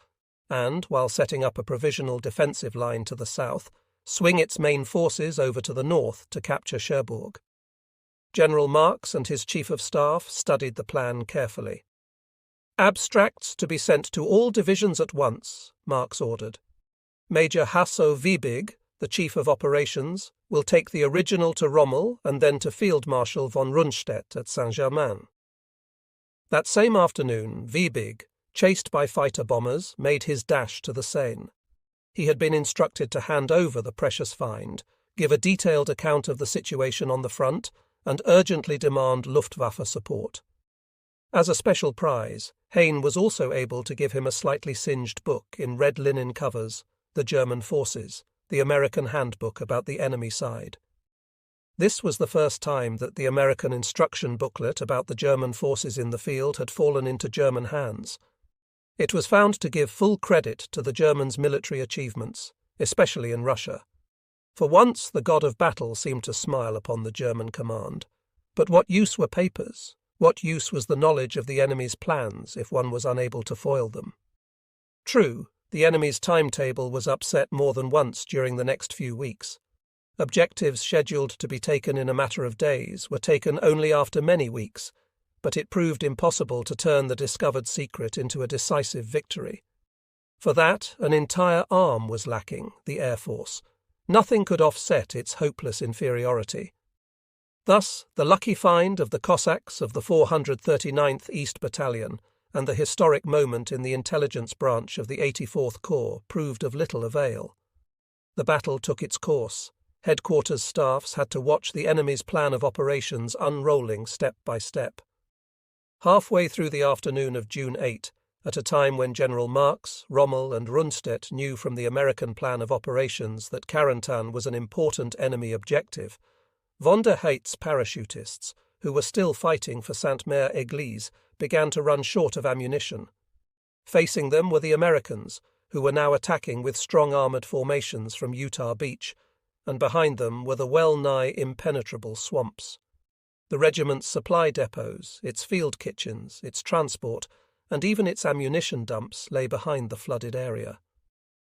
and, while setting up a provisional defensive line to the south, swing its main forces over to the north to capture Cherbourg. General Marx and his Chief of Staff studied the plan carefully. "Abstracts to be sent to all divisions at once," Marx ordered. "Major Hasso-Wiebig, the Chief of Operations, will take the original to Rommel and then to Field Marshal von Rundstedt at Saint-Germain." That same afternoon, Wiebig, chased by fighter bombers, made his dash to the Seine. He had been instructed to hand over the precious find, give a detailed account of the situation on the front, and urgently demand Luftwaffe support. As a special prize, Hayne was also able to give him a slightly singed book in red linen covers, The German Forces, the American handbook about the enemy side. This was the first time that the American instruction booklet about the German forces in the field had fallen into German hands. It was found to give full credit to the Germans' military achievements, especially in Russia. For once the god of battle seemed to smile upon the German command. But what use were papers? What use was the knowledge of the enemy's plans if one was unable to foil them? True, the enemy's timetable was upset more than once during the next few weeks. Objectives scheduled to be taken in a matter of days were taken only after many weeks, but it proved impossible to turn the discovered secret into a decisive victory. For that, an entire arm was lacking, the Air Force. Nothing could offset its hopeless inferiority. Thus, the lucky find of the Cossacks of the 439th East Battalion and the historic moment in the intelligence branch of the 84th Corps proved of little avail. The battle took its course. Headquarters staffs had to watch the enemy's plan of operations unrolling step by step. Halfway through the afternoon of June 8, at a time when General Marx, Rommel and Rundstedt knew from the American plan of operations that Carentan was an important enemy objective, von der Heydt's parachutists, who were still fighting for Sainte-Mère-Église, began to run short of ammunition. Facing them were the Americans, who were now attacking with strong armoured formations from Utah Beach, and behind them were the well-nigh impenetrable swamps. The regiment's supply depots, its field kitchens, its transport, and even its ammunition dumps lay behind the flooded area.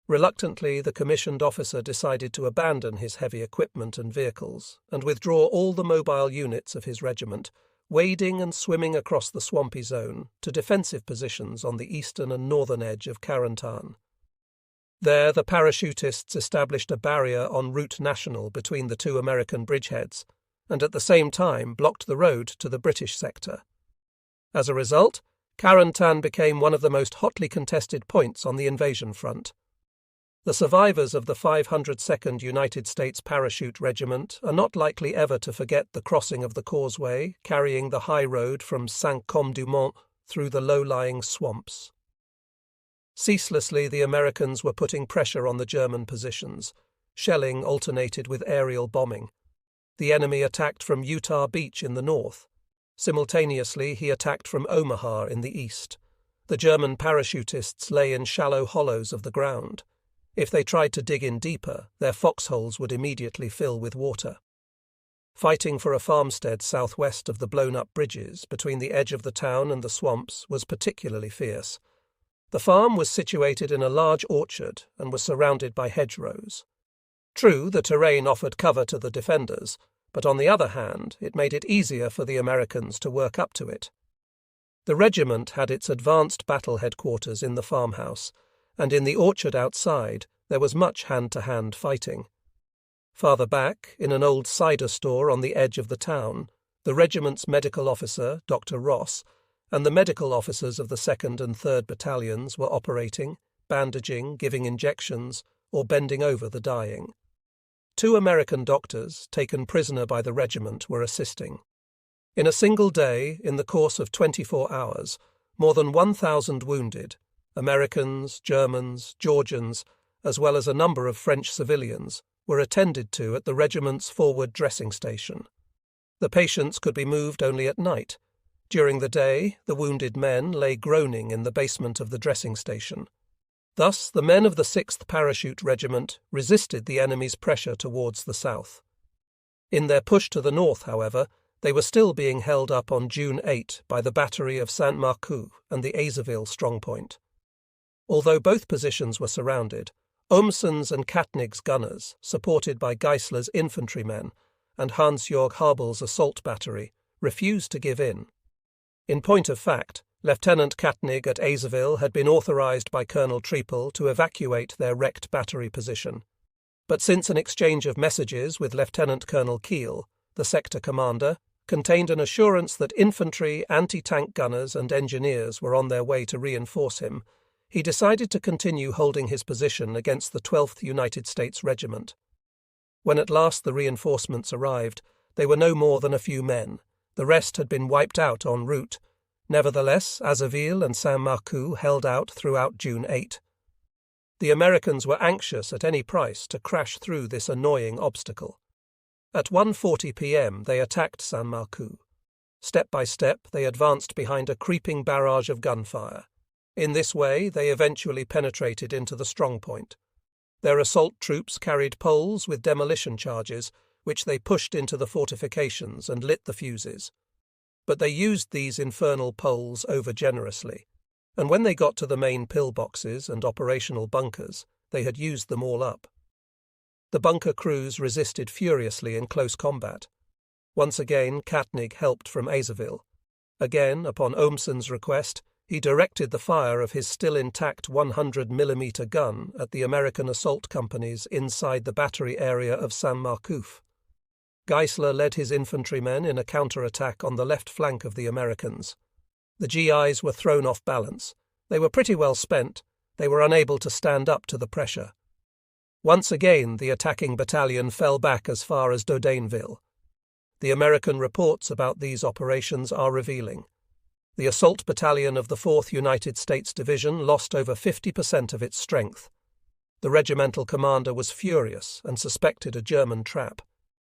Reluctantly, the commissioned officer decided to abandon his heavy equipment and vehicles and withdraw all the mobile units of his regiment, wading and swimming across the swampy zone to defensive positions on the eastern and northern edge of Carentan. There, the parachutists established a barrier en route national between the two American bridgeheads, and at the same time blocked the road to the British sector. As a result, Carentan became one of the most hotly contested points on the invasion front. The survivors of the 502nd United States Parachute Regiment are not likely ever to forget the crossing of the causeway carrying the high road from Saint-Côme-du-Mont through the low-lying swamps. Ceaselessly, the Americans were putting pressure on the German positions. Shelling alternated with aerial bombing. The enemy attacked from Utah Beach in the north. Simultaneously, he attacked from Omaha in the east. The German parachutists lay in shallow hollows of the ground. If they tried to dig in deeper, their foxholes would immediately fill with water. Fighting for a farmstead southwest of the blown-up bridges between the edge of the town and the swamps was particularly fierce. The farm was situated in a large orchard and was surrounded by hedgerows. True, the terrain offered cover to the defenders, but on the other hand, it made it easier for the Americans to work up to it. The regiment had its advanced battle headquarters in the farmhouse, and in the orchard outside there was much hand-to-hand fighting. Farther back, in an old cider store on the edge of the town, the regiment's medical officer, Dr. Ross, and the medical officers of the 2nd and 3rd Battalions were operating, bandaging, giving injections, or bending over the dying. 2 American doctors, taken prisoner by the regiment, were assisting. In a single day, in the course of 24 hours, more than 1,000 wounded, Americans, Germans, Georgians, as well as a number of French civilians, were attended to at the regiment's forward dressing station. The patients could be moved only at night. During the day, the wounded men lay groaning in the basement of the dressing station. Thus, the men of the 6th Parachute Regiment resisted the enemy's pressure towards the south. In their push to the north, however, they were still being held up on June 8 by the battery of Saint-Marcoux and the Azeville strongpoint. Although both positions were surrounded, Omsen's and Katnig's gunners, supported by Geisler's infantrymen and Hans-Jörg Habel's assault battery, refused to give in. In point of fact, Lieutenant Katnig at Azeville had been authorized by Colonel Triepel to evacuate their wrecked battery position. But since an exchange of messages with Lieutenant Colonel Kiel, the sector commander, contained an assurance that infantry, anti-tank gunners and engineers were on their way to reinforce him, he decided to continue holding his position against the 12th United States Regiment. When at last the reinforcements arrived, they were no more than a few men. The rest had been wiped out en route. Nevertheless, Azeville and Saint-Marcoux held out throughout June 8. The Americans were anxious at any price to crash through this annoying obstacle. At 1:40 p.m. they attacked Saint-Marcoux. Step by step they advanced behind a creeping barrage of gunfire. In this way they eventually penetrated into the strongpoint. Their assault troops carried poles with demolition charges, which they pushed into the fortifications and lit the fuses. But they used these infernal poles over-generously, and when they got to the main pillboxes and operational bunkers, they had used them all up. The bunker crews resisted furiously in close combat. Once again Katnig helped from Azeville. Again, upon Omsen's request, he directed the fire of his still intact 100mm gun at the American assault companies inside the battery area of San Marcouf. Geisler led his infantrymen in a counterattack on the left flank of the Americans. The GIs were thrown off balance. They were pretty well spent. They were unable to stand up to the pressure. Once again, the attacking battalion fell back as far as Dodainville. The American reports about these operations are revealing. The assault battalion of the 4th United States Division lost over 50% of its strength. The regimental commander was furious and suspected a German trap.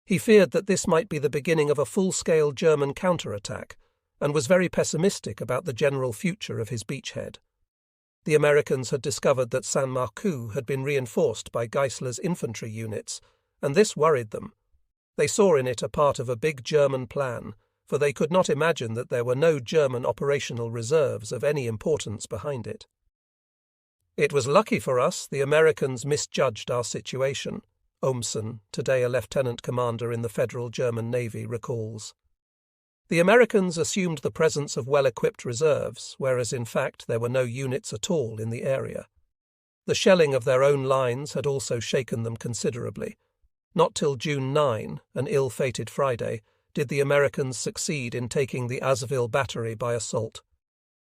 He feared that this might be the beginning of a full-scale German counterattack, and was very pessimistic about the general future of his beachhead. The Americans had discovered that San Marcouf had been reinforced by Geisler's infantry units, and this worried them. They saw in it a part of a big German plan, for they could not imagine that there were no German operational reserves of any importance behind it. "It was lucky for us the Americans misjudged our situation," Olmsson, today a lieutenant commander in the Federal German Navy, recalls. The Americans assumed the presence of well-equipped reserves, whereas in fact there were no units at all in the area. The shelling of their own lines had also shaken them considerably. Not till June 9, an ill-fated Friday, did the Americans succeed in taking the Azeville battery by assault.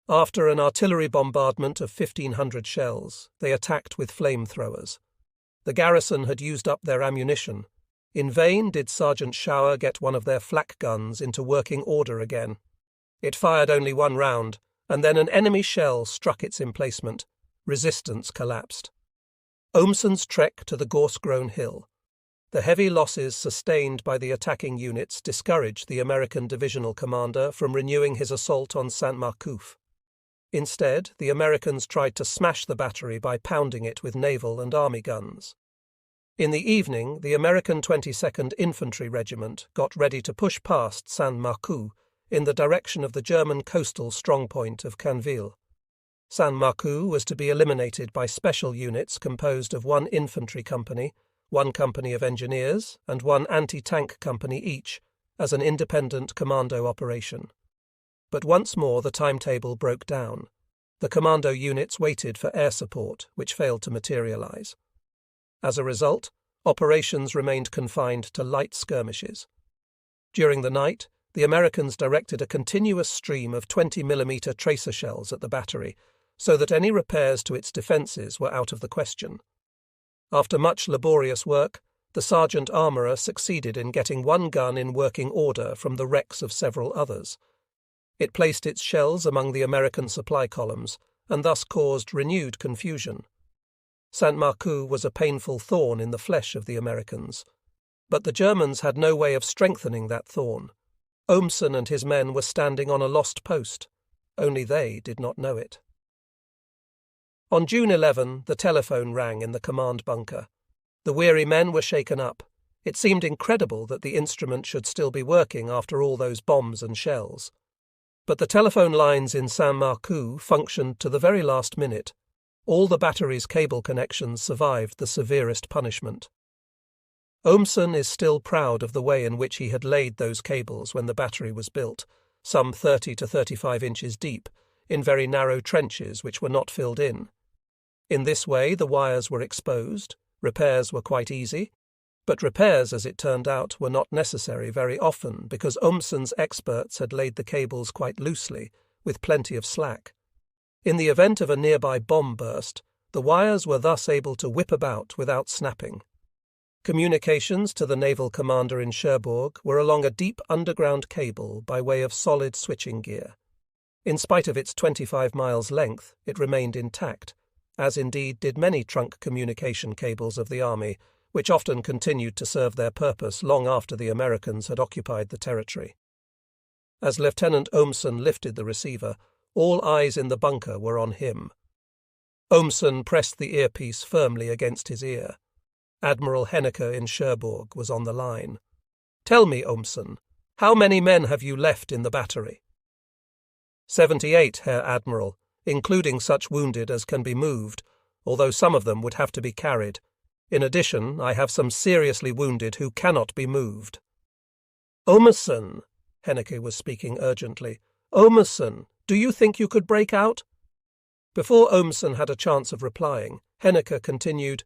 After an artillery bombardment of 1,500 shells, they attacked with flamethrowers. The garrison had used up their ammunition. In vain did Sergeant Schauer get one of their flak guns into working order again. It fired only one round, and then an enemy shell struck its emplacement. Resistance collapsed. Olmsson's trek to the gorse-grown hill. The heavy losses sustained by the attacking units discouraged the American divisional commander from renewing his assault on Saint Marcouf. Instead, the Americans tried to smash the battery by pounding it with naval and army guns. In the evening, the American 22nd Infantry Regiment got ready to push past Saint Marcouf in the direction of the German coastal strongpoint of Canville. Saint Marcouf was to be eliminated by special units composed of one infantry company, one company of engineers, and one anti-tank company each, as an independent commando operation. But once more the timetable broke down. The commando units waited for air support, which failed to materialize. As a result, operations remained confined to light skirmishes. During the night, the Americans directed a continuous stream of 20mm tracer shells at the battery, so that any repairs to its defences were out of the question. After much laborious work, the sergeant armourer succeeded in getting one gun in working order from the wrecks of several others. It placed its shells among the American supply columns, and thus caused renewed confusion. Saint Marcouf was a painful thorn in the flesh of the Americans. But the Germans had no way of strengthening that thorn. Olmsson and his men were standing on a lost post. Only they did not know it. On June 11, the telephone rang in the command bunker. The weary men were shaken up. It seemed incredible that the instrument should still be working after all those bombs and shells. But the telephone lines in Saint Marcouf functioned to the very last minute. All the battery's cable connections survived the severest punishment. Olmsson is still proud of the way in which he had laid those cables when the battery was built, some 30 to 35 inches deep, in very narrow trenches which were not filled in. In this way the wires were exposed, repairs were quite easy, but repairs, as it turned out, were not necessary very often because Olmsson's experts had laid the cables quite loosely, with plenty of slack. In the event of a nearby bomb burst, the wires were thus able to whip about without snapping. Communications to the naval commander in Cherbourg were along a deep underground cable by way of solid switching gear. In spite of its 25 miles length, it remained intact, as indeed did many trunk communication cables of the army, which often continued to serve their purpose long after the Americans had occupied the territory. As Lieutenant Olmsson lifted the receiver, all eyes in the bunker were on him. Olmsson pressed the earpiece firmly against his ear. Admiral Henneker in Cherbourg was on the line. "Tell me, Olmsson, how many men have you left in the battery?" 78, Herr Admiral, including such wounded as can be moved, although some of them would have to be carried. In addition, I have some seriously wounded who cannot be moved." "Olmsson," Henneker was speaking urgently, "Olmsson, Do you think you could break out?" Before Ohmsen had a chance of replying, Henniker continued,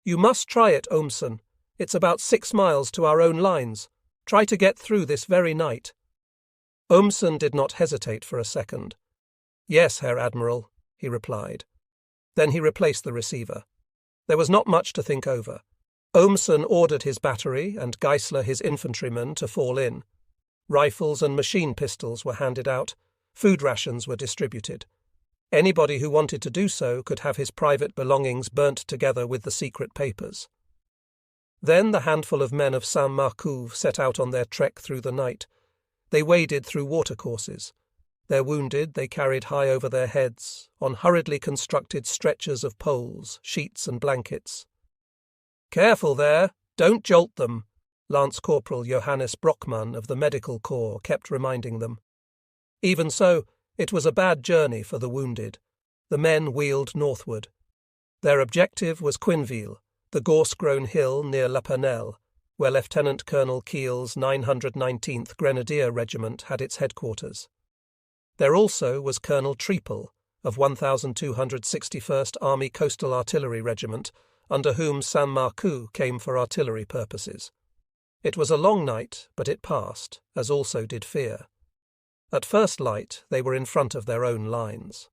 "You must try it, Ohmsen. It's about 6 miles to our own lines. Try to get through this very night." Ohmsen did not hesitate for a second. "Yes, Herr Admiral," he replied. Then he replaced the receiver. There was not much to think over. Ohmsen ordered his battery and Geisler his infantrymen to fall in. Rifles and machine pistols were handed out. Food rations were distributed. Anybody who wanted to do so could have his private belongings burnt together with the secret papers. Then the handful of men of Saint-Marcouf set out on their trek through the night. They waded through watercourses. Their wounded they carried high over their heads, on hurriedly constructed stretchers of poles, sheets and blankets. "Careful there! Don't jolt them!" Lance Corporal Johannes Brockmann of the Medical Corps kept reminding them. Even so, it was a bad journey for the wounded. The men wheeled northward. Their objective was Quinville, the gorse-grown hill near La Panelle, where Lieutenant Colonel Kiel's 919th Grenadier Regiment had its headquarters. There also was Colonel Triepel of 1261st Army Coastal Artillery Regiment, under whom Saint-Marcouf came for artillery purposes. It was a long night, but it passed, as also did fear. At first light, they were in front of their own lines.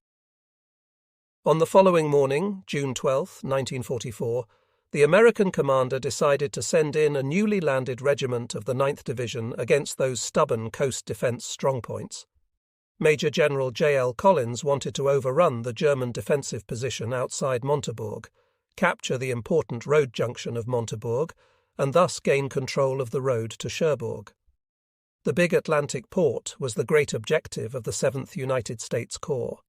On the following morning, June 12, 1944, the American commander decided to send in a newly landed regiment of the 9th Division against those stubborn coast defence strongpoints. Major General J.L. Collins wanted to overrun the German defensive position outside Montebourg, capture the important road junction of Montebourg, and thus gain control of the road to Cherbourg. The big Atlantic port was the great objective of the 7th United States Corps.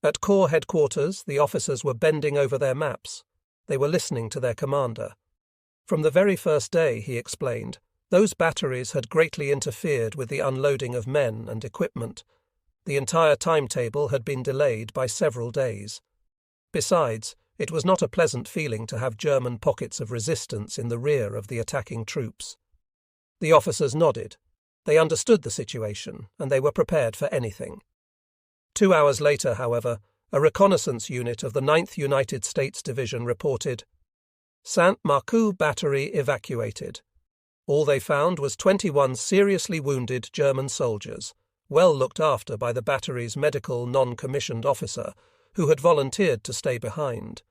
At Corps headquarters, the officers were bending over their maps. They were listening to their commander. From the very first day, he explained, those batteries had greatly interfered with the unloading of men and equipment. The entire timetable had been delayed by several days. Besides, it was not a pleasant feeling to have German pockets of resistance in the rear of the attacking troops. The officers nodded. They understood the situation, and they were prepared for anything. 2 hours later, however, a reconnaissance unit of the 9th United States Division reported, "Saint-Marcouf battery evacuated." All they found was 21 seriously wounded German soldiers, well looked after by the battery's medical non-commissioned officer, who had volunteered to stay behind.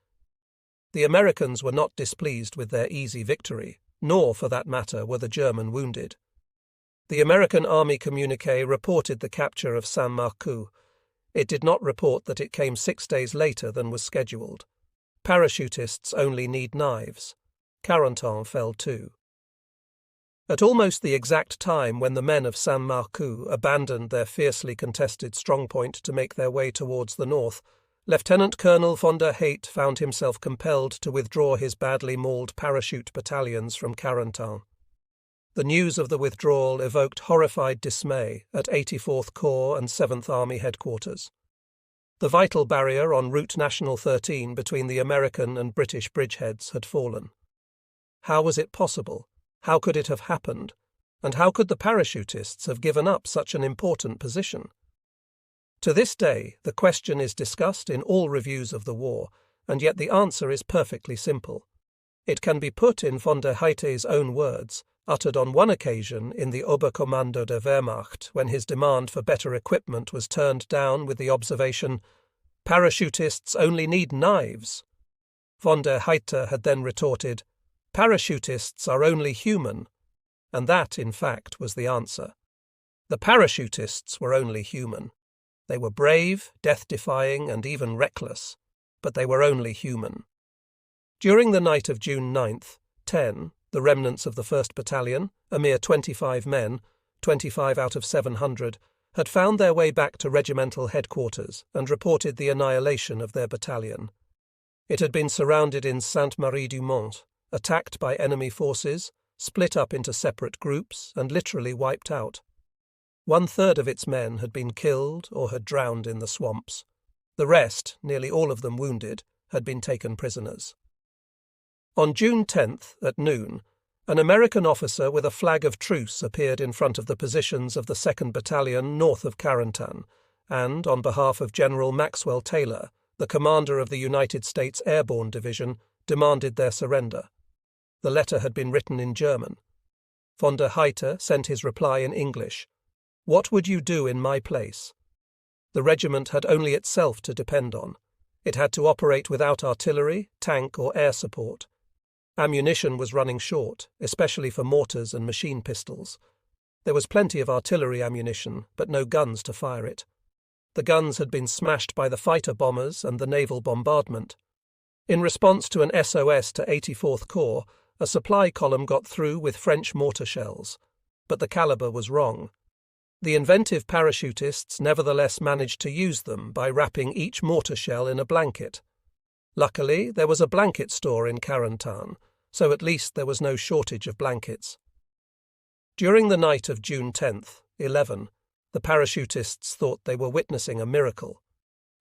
The Americans were not displeased with their easy victory, nor, for that matter, were the German wounded. The American Army communiqué reported the capture of Saint-Marcouf. It did not report that it came 6 days later than was scheduled. Parachutists only need knives. Carentan fell too. At almost the exact time when the men of Saint-Marcouf abandoned their fiercely contested strongpoint to make their way towards the north, Lieutenant Colonel von der Heydt found himself compelled to withdraw his badly mauled parachute battalions from Carentan. The news of the withdrawal evoked horrified dismay at 84th Corps and 7th Army headquarters. The vital barrier on Route National 13 between the American and British bridgeheads had fallen. How was it possible? How could it have happened? And how could the parachutists have given up such an important position? To this day, the question is discussed in all reviews of the war, and yet the answer is perfectly simple. It can be put in von der Heydt's own words, uttered on one occasion in the Oberkommando der Wehrmacht when his demand for better equipment was turned down with the observation, "Parachutists only need knives." Von der Heydte had then retorted, "Parachutists are only human," and that, in fact, was the answer. The parachutists were only human. They were brave, death-defying, and even reckless, but they were only human. During the night of June 9th, 10, the remnants of the 1st Battalion, a mere 25 men, 25 out of 700, had found their way back to regimental headquarters and reported the annihilation of their battalion. It had been surrounded in Sainte-Marie-du-Mont, attacked by enemy forces, split up into separate groups, and literally wiped out. 1/3 of its men had been killed or had drowned in the swamps. The rest, nearly all of them wounded, had been taken prisoners. On June 10th, at noon, an American officer with a flag of truce appeared in front of the positions of the 2nd Battalion north of Carentan, and, on behalf of General Maxwell Taylor, the commander of the United States Airborne Division, demanded their surrender. The letter had been written in German. Von der Heydte sent his reply in English. "What would you do in my place?" The regiment had only itself to depend on. It had to operate without artillery, tank, or air support. Ammunition was running short, especially for mortars and machine pistols. There was plenty of artillery ammunition, but no guns to fire it. The guns had been smashed by the fighter bombers and the naval bombardment. In response to an SOS to 84th Corps, a supply column got through with French mortar shells, but the caliber was wrong. The inventive parachutists nevertheless managed to use them by wrapping each mortar shell in a blanket. Luckily, there was a blanket store in Carentan, so at least there was no shortage of blankets. During the night of June 10th, 11, the parachutists thought they were witnessing a miracle.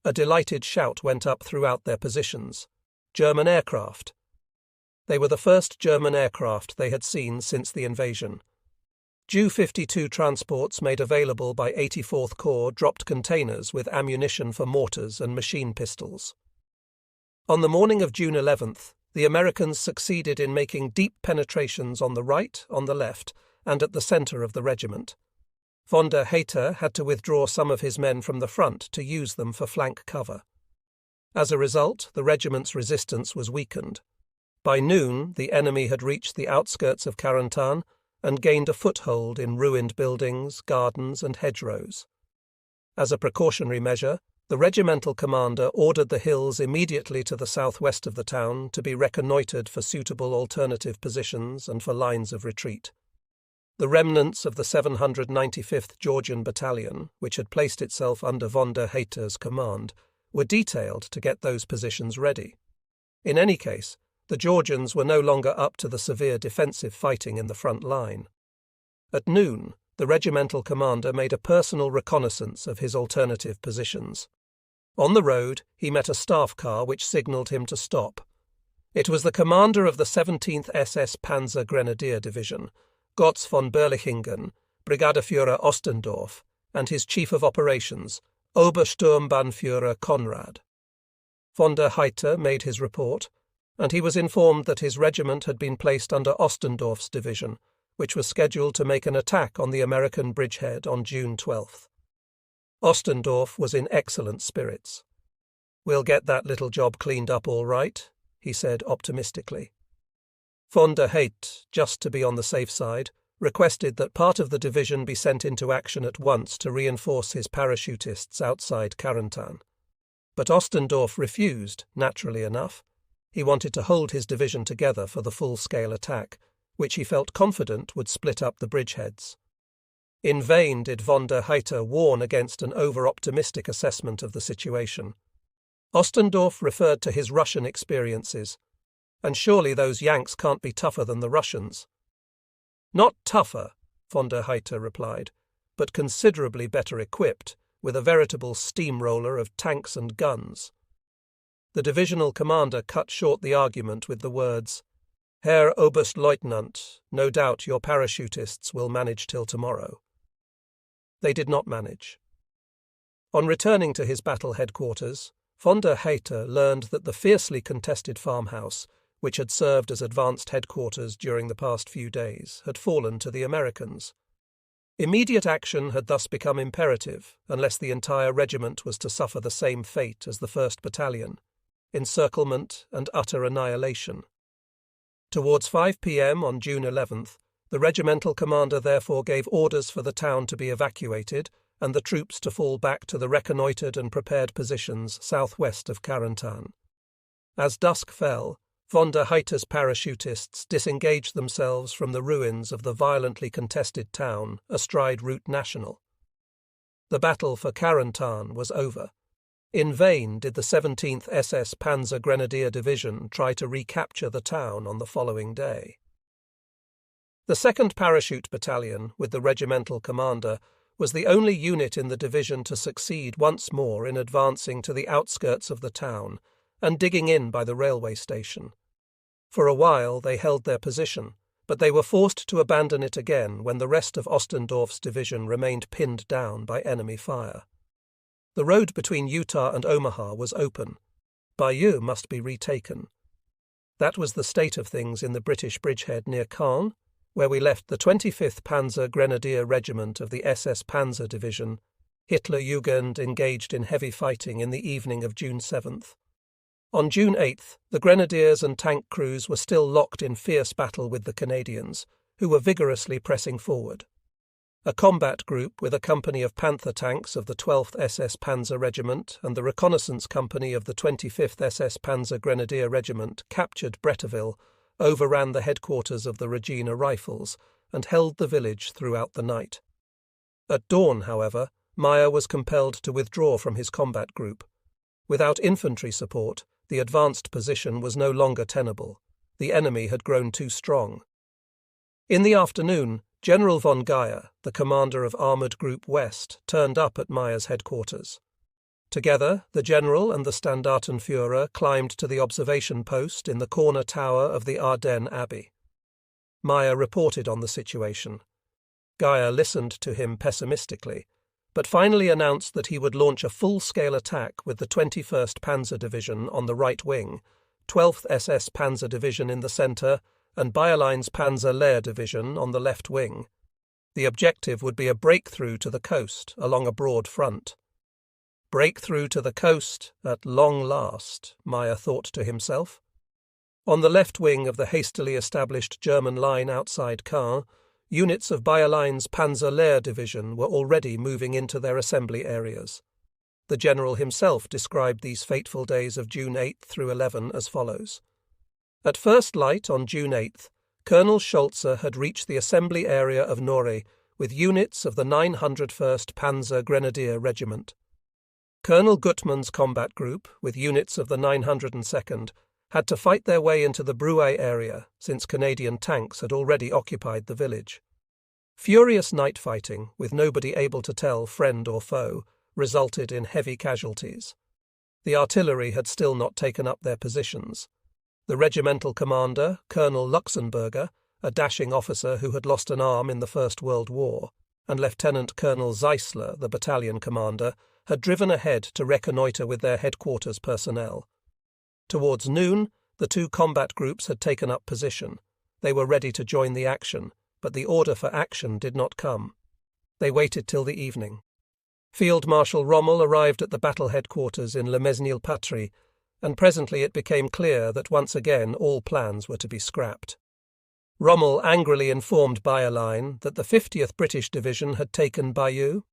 A delighted shout went up throughout their positions. German aircraft! They were the first German aircraft they had seen since the invasion. Ju-52 transports made available by 84th Corps dropped containers with ammunition for mortars and machine pistols. On the morning of June 11th, the Americans succeeded in making deep penetrations on the right, on the left, and at the centre of the regiment. Von der Heydte had to withdraw some of his men from the front to use them for flank cover. As a result, the regiment's resistance was weakened. By noon, the enemy had reached the outskirts of Carentan and gained a foothold in ruined buildings, gardens, and hedgerows. As a precautionary measure, the regimental commander ordered the hills immediately to the southwest of the town to be reconnoitred for suitable alternative positions and for lines of retreat. The remnants of the 795th Georgian Battalion, which had placed itself under von der Heydte's command, were detailed to get those positions ready. In any case, the Georgians were no longer up to the severe defensive fighting in the front line. At noon, the regimental commander made a personal reconnaissance of his alternative positions. On the road, he met a staff car which signalled him to stop. It was the commander of the 17th SS Panzer Grenadier Division, Gotz von Berlichingen, Brigadeführer Ostendorf, and his chief of operations, Obersturmbannführer Konrad. Von der Heydte made his report, and he was informed that his regiment had been placed under Ostendorf's division, which was scheduled to make an attack on the American bridgehead on June 12th. Ostendorf was in excellent spirits. "We'll get that little job cleaned up all right," he said optimistically. Von der Heydte, just to be on the safe side, requested that part of the division be sent into action at once to reinforce his parachutists outside Carentan. But Ostendorf refused, naturally enough. He wanted to hold his division together for the full-scale attack, which he felt confident would split up the bridgeheads. In vain did von der Heydte warn against an over-optimistic assessment of the situation. Ostendorf referred to his Russian experiences, and surely those Yanks can't be tougher than the Russians. "Not tougher," von der Heydte replied, "but considerably better equipped, with a veritable steamroller of tanks and guns." The divisional commander cut short the argument with the words, "Herr Oberstleutnant, no doubt your parachutists will manage till tomorrow." They did not manage. On returning to his battle headquarters, von der Heydte learned that the fiercely contested farmhouse, which had served as advanced headquarters during the past few days, had fallen to the Americans. Immediate action had thus become imperative, unless the entire regiment was to suffer the same fate as the 1st Battalion, encirclement and utter annihilation. Towards 5 p.m. on June 11th, the regimental commander therefore gave orders for the town to be evacuated and the troops to fall back to the reconnoitred and prepared positions southwest of Carentan. As dusk fell, von der Heydte's parachutists disengaged themselves from the ruins of the violently contested town astride Route National. The battle for Carentan was over. In vain did the 17th SS Panzer Grenadier Division try to recapture the town on the following day. The 2nd Parachute Battalion, with the regimental commander, was the only unit in the division to succeed once more in advancing to the outskirts of the town and digging in by the railway station. For a while they held their position, but they were forced to abandon it again when the rest of Ostendorf's division remained pinned down by enemy fire. The road between Utah and Omaha was open. Bayeux must be retaken. That was the state of things in the British bridgehead near Caen, where we left the 25th Panzer Grenadier Regiment of the SS Panzer Division, Hitlerjugend, engaged in heavy fighting in the evening of June 7th. On June 8th, the grenadiers and tank crews were still locked in fierce battle with the Canadians, who were vigorously pressing forward. A combat group with a company of Panther tanks of the 12th SS Panzer Regiment and the reconnaissance company of the 25th SS Panzer Grenadier Regiment captured Bretteville, overran the headquarters of the Regina Rifles, and held the village throughout the night. At dawn, however, Meyer was compelled to withdraw from his combat group. Without infantry support, the advanced position was no longer tenable. The enemy had grown too strong. In the afternoon, General von Geyer, the commander of Armoured Group West, turned up at Meyer's headquarters. Together, the general and the Standartenführer climbed to the observation post in the corner tower of the Ardennes Abbey. Meyer reported on the situation. Geyer listened to him pessimistically, but finally announced that he would launch a full-scale attack with the 21st Panzer Division on the right wing, 12th SS Panzer Division in the centre, and Bayerlein's Panzer Lehr Division on the left wing. The objective would be a breakthrough to the coast along a broad front. Breakthrough to the coast, at long last, Meyer thought to himself. On the left wing of the hastily established German line outside Caen, units of Bayerlein's Panzer Lehr Division were already moving into their assembly areas. The general himself described these fateful days of June 8 through 11 as follows. At first light on June 8th, Colonel Scholze had reached the assembly area of Norre with units of the 901st Panzer Grenadier Regiment. Colonel Gutmann's combat group, with units of the 902nd, had to fight their way into the Bruay area since Canadian tanks had already occupied the village. Furious night fighting, with nobody able to tell friend or foe, resulted in heavy casualties. The artillery had still not taken up their positions. The regimental commander, Colonel Luxemburger, a dashing officer who had lost an arm in the First World War, and Lieutenant Colonel Zeisler, the battalion commander, had driven ahead to reconnoitre with their headquarters personnel. Towards noon, the two combat groups had taken up position. They were ready to join the action, but the order for action did not come. They waited till the evening. Field Marshal Rommel arrived at the battle headquarters in Le Mesnil-Patry, and presently it became clear that once again all plans were to be scrapped. Rommel angrily informed Bayerlein that the 50th British Division had taken Bayeux.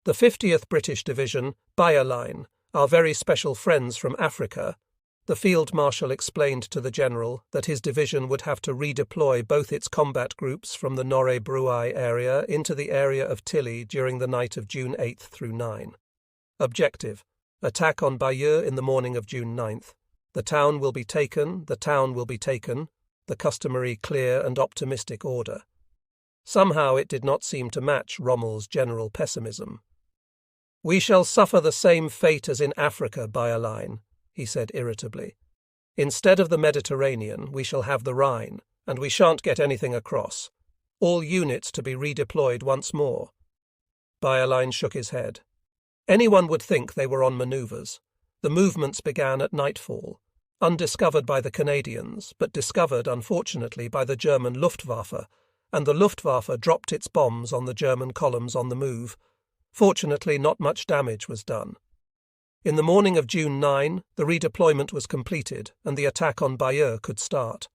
The 50th British Division, Bayerlein, are very special friends from Africa. The Field Marshal explained to the general that his division would have to redeploy both its combat groups from the Norre-Bruay area into the area of Tilly during the night of June 8 through 9. Objective: attack on Bayeux in the morning of June 9th. The town will be taken, the town will be taken, the customary clear and optimistic order. Somehow it did not seem to match Rommel's general pessimism. "We shall suffer the same fate as in Africa, Bayerlein," he said irritably. "Instead of the Mediterranean, we shall have the Rhine, and we shan't get anything across. All units to be redeployed once more." Bayerlein shook his head. Anyone would think they were on manoeuvres. The movements began at nightfall, undiscovered by the Canadians, but discovered, unfortunately, by the German Luftwaffe, and the Luftwaffe dropped its bombs on the German columns on the move. Fortunately, not much damage was done. In the morning of June 9, the redeployment was completed and the attack on Bayeux could start.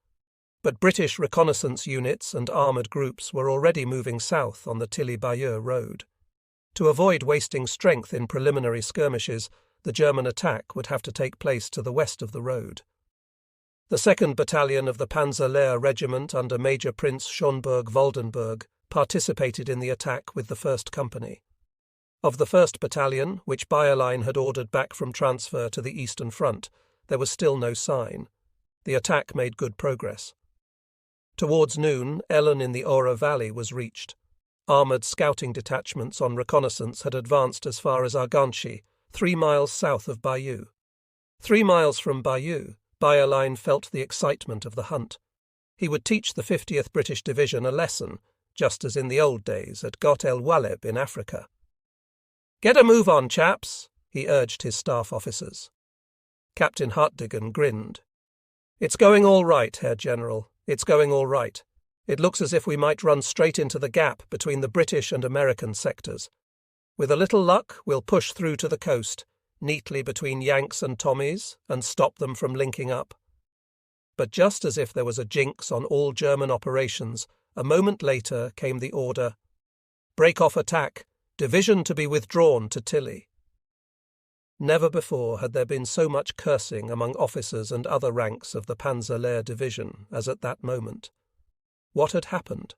But British reconnaissance units and armoured groups were already moving south on the Tilly-Bayeux road. To avoid wasting strength in preliminary skirmishes, the German attack would have to take place to the west of the road. The 2nd Battalion of the Panzer Lehr Regiment under Major Prince Schonberg-Waldenburg participated in the attack with the 1st Company. Of the 1st Battalion, which Bayerlein had ordered back from transfer to the Eastern Front, there was still no sign. The attack made good progress. Towards noon, Ellen in the Ora Valley was reached. Armoured scouting detachments on reconnaissance had advanced as far as Arganchy, 3 miles south of Bayeux. 3 miles from Bayeux, Bayerlein felt the excitement of the hunt. He would teach the 50th British Division a lesson, just as in the old days at Got el Waleb in Africa. "Get a move on, chaps," he urged his staff officers. Captain Hartdigan grinned. "It's going all right, Herr General. It's going all right. It looks as if we might run straight into the gap between the British and American sectors. With a little luck, we'll push through to the coast, neatly between Yanks and Tommies, and stop them from linking up." But just as if there was a jinx on all German operations, a moment later came the order, "Break off attack, division to be withdrawn to Tilly." Never before had there been so much cursing among officers and other ranks of the Panzer-Lehr division as at that moment. What had happened?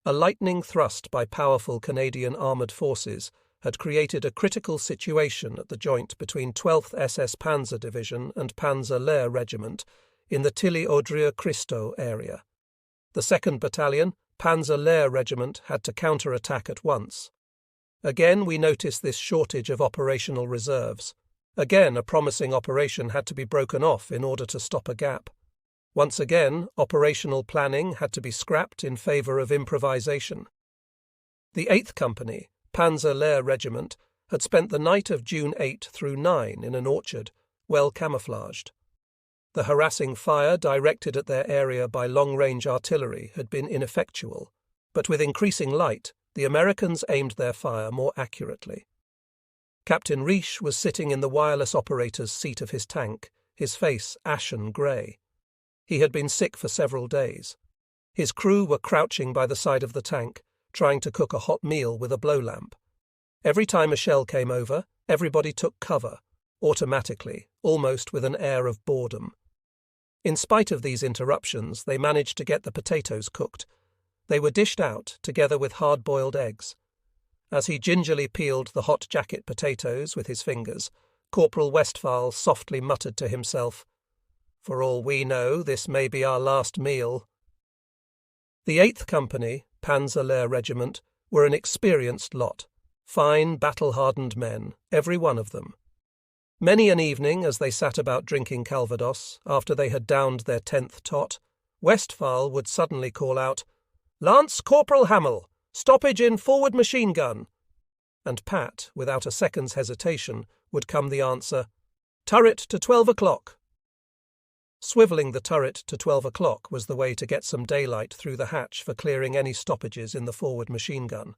A lightning thrust by powerful Canadian armoured forces had created a critical situation at the joint between 12th SS Panzer Division and Panzer-Lehr Regiment in the Tilly-Odrea-Christo area. The 2nd Battalion, Panzer-Lehr Regiment, had to counter-attack at once. Again we notice this shortage of operational reserves. Again a promising operation had to be broken off in order to stop a gap. Once again, operational planning had to be scrapped in favour of improvisation. The 8th Company, Panzer-Lehr Regiment, had spent the night of June 8 through 9 in an orchard, well camouflaged. The harassing fire directed at their area by long-range artillery had been ineffectual, but with increasing light, the Americans aimed their fire more accurately. Captain Riche was sitting in the wireless operator's seat of his tank, his face ashen grey. He had been sick for several days. His crew were crouching by the side of the tank, trying to cook a hot meal with a blow lamp. Every time a shell came over, everybody took cover, automatically, almost with an air of boredom. In spite of these interruptions, they managed to get the potatoes cooked. They were dished out, together with hard-boiled eggs. As he gingerly peeled the hot jacket potatoes with his fingers, Corporal Westphal softly muttered to himself, "For all we know, this may be our last meal." The 8th Company, Panzer-Lehr Regiment, were an experienced lot, fine, battle-hardened men, every one of them. Many an evening, as they sat about drinking Calvados, after they had downed their 10th tot, Westphal would suddenly call out, "Lance Corporal Hamill, stoppage in forward machine gun," and Pat, without a second's hesitation, would come the answer, "Turret to 12 o'clock." Swivelling the turret to 12 o'clock was the way to get some daylight through the hatch for clearing any stoppages in the forward machine gun.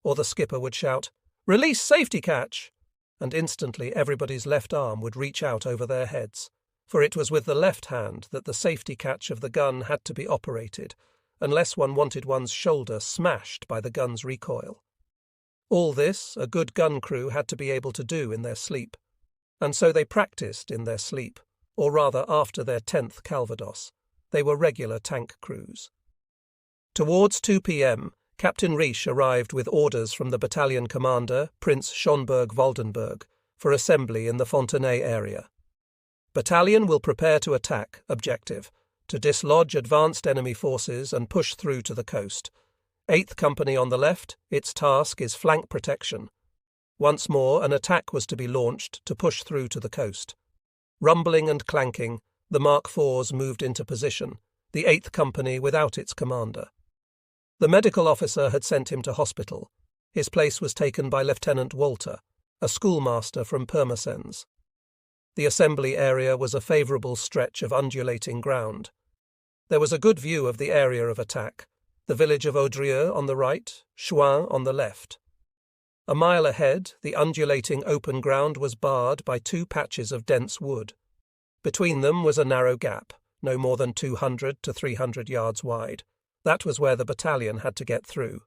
Or the skipper would shout, "Release safety catch!" and instantly everybody's left arm would reach out over their heads, for it was with the left hand that the safety catch of the gun had to be operated, unless one wanted one's shoulder smashed by the gun's recoil. All this a good gun crew had to be able to do in their sleep, and so they practiced in their sleep, or rather after their 10th Calvados. They were regular tank crews. Towards 2 p.m, Captain Riche arrived with orders from the battalion commander, Prince Schonberg-Waldenberg, for assembly in the Fontenay area. Battalion will prepare to attack, objective, to dislodge advanced enemy forces and push through to the coast. 8th Company on the left, its task is flank protection. Once more, an attack was to be launched to push through to the coast. Rumbling and clanking, the Mark IVs moved into position, the 8th Company without its commander. The medical officer had sent him to hospital. His place was taken by Lieutenant Walter, a schoolmaster from Pirmasens. The assembly area was a favourable stretch of undulating ground. There was a good view of the area of attack, the village of Audrieu on the right, Chouin on the left. A mile ahead, the undulating open ground was barred by 2 patches of dense wood. Between them was a narrow gap, no more than 200 to 300 yards wide. That was where the battalion had to get through.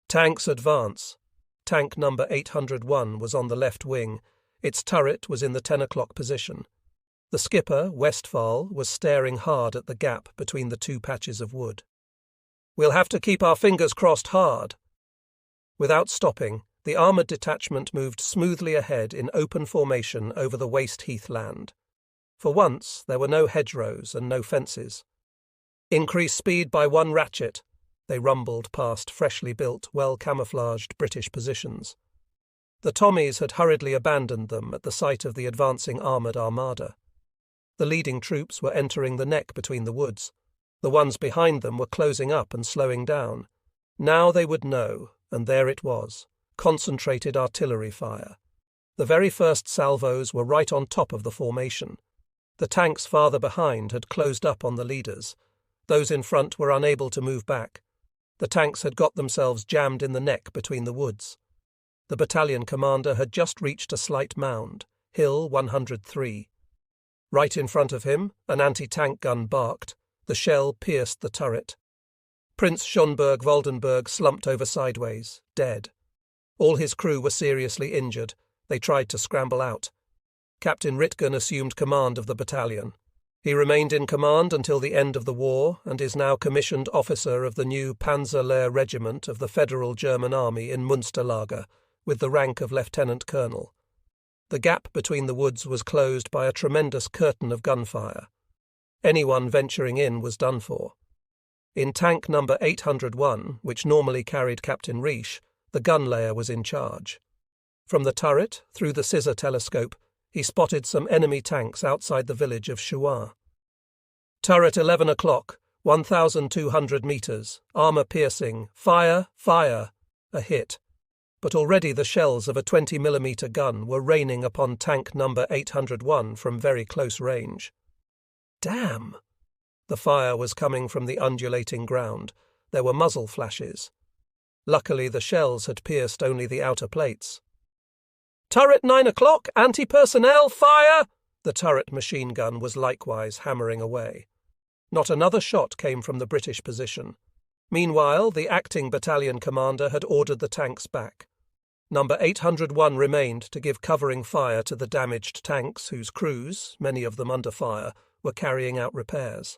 Tanks advance. Tank number 801 was on the left wing. Its turret was in the 10 o'clock position. The skipper, Westphal, was staring hard at the gap between the 2 patches of wood. "We'll have to keep our fingers crossed hard." Without stopping, the armoured detachment moved smoothly ahead in open formation over the waste heath land. For once, there were no hedgerows and no fences. "Increase speed by 1 ratchet," they rumbled past freshly built, well-camouflaged British positions. The Tommies had hurriedly abandoned them at the sight of the advancing armoured armada. The leading troops were entering the neck between the woods. The ones behind them were closing up and slowing down. Now they would know, and there it was, concentrated artillery fire. The very first salvos were right on top of the formation. The tanks farther behind had closed up on the leaders. Those in front were unable to move back. The tanks had got themselves jammed in the neck between the woods. The battalion commander had just reached a slight mound, Hill 103. Right in front of him, an anti-tank gun barked. The shell pierced the turret. Prince Schönberg-Waldenberg slumped over sideways, dead. All his crew were seriously injured. They tried to scramble out. Captain Ritgen assumed command of the battalion. He remained in command until the end of the war and is now commissioned officer of the new Panzer-Lehr Regiment of the Federal German Army in Münsterlager, with the rank of lieutenant colonel. The gap between the woods was closed by a tremendous curtain of gunfire. Anyone venturing in was done for. In tank number 801, which normally carried Captain Riesch, the gun layer was in charge. From the turret, through the scissor telescope, he spotted some enemy tanks outside the village of Chouin. Turret 11 o'clock, 1,200 meters, armor piercing, fire, fire, a hit. But already the shells of a 20mm gun were raining upon tank number 801 from very close range. Damn! The fire was coming from the undulating ground. There were muzzle flashes. Luckily the shells had pierced only the outer plates. Turret 9 o'clock, anti-personnel, fire! The turret machine gun was likewise hammering away. Not another shot came from the British position. Meanwhile, the acting battalion commander had ordered the tanks back. Number 801 remained to give covering fire to the damaged tanks whose crews, many of them under fire, were carrying out repairs.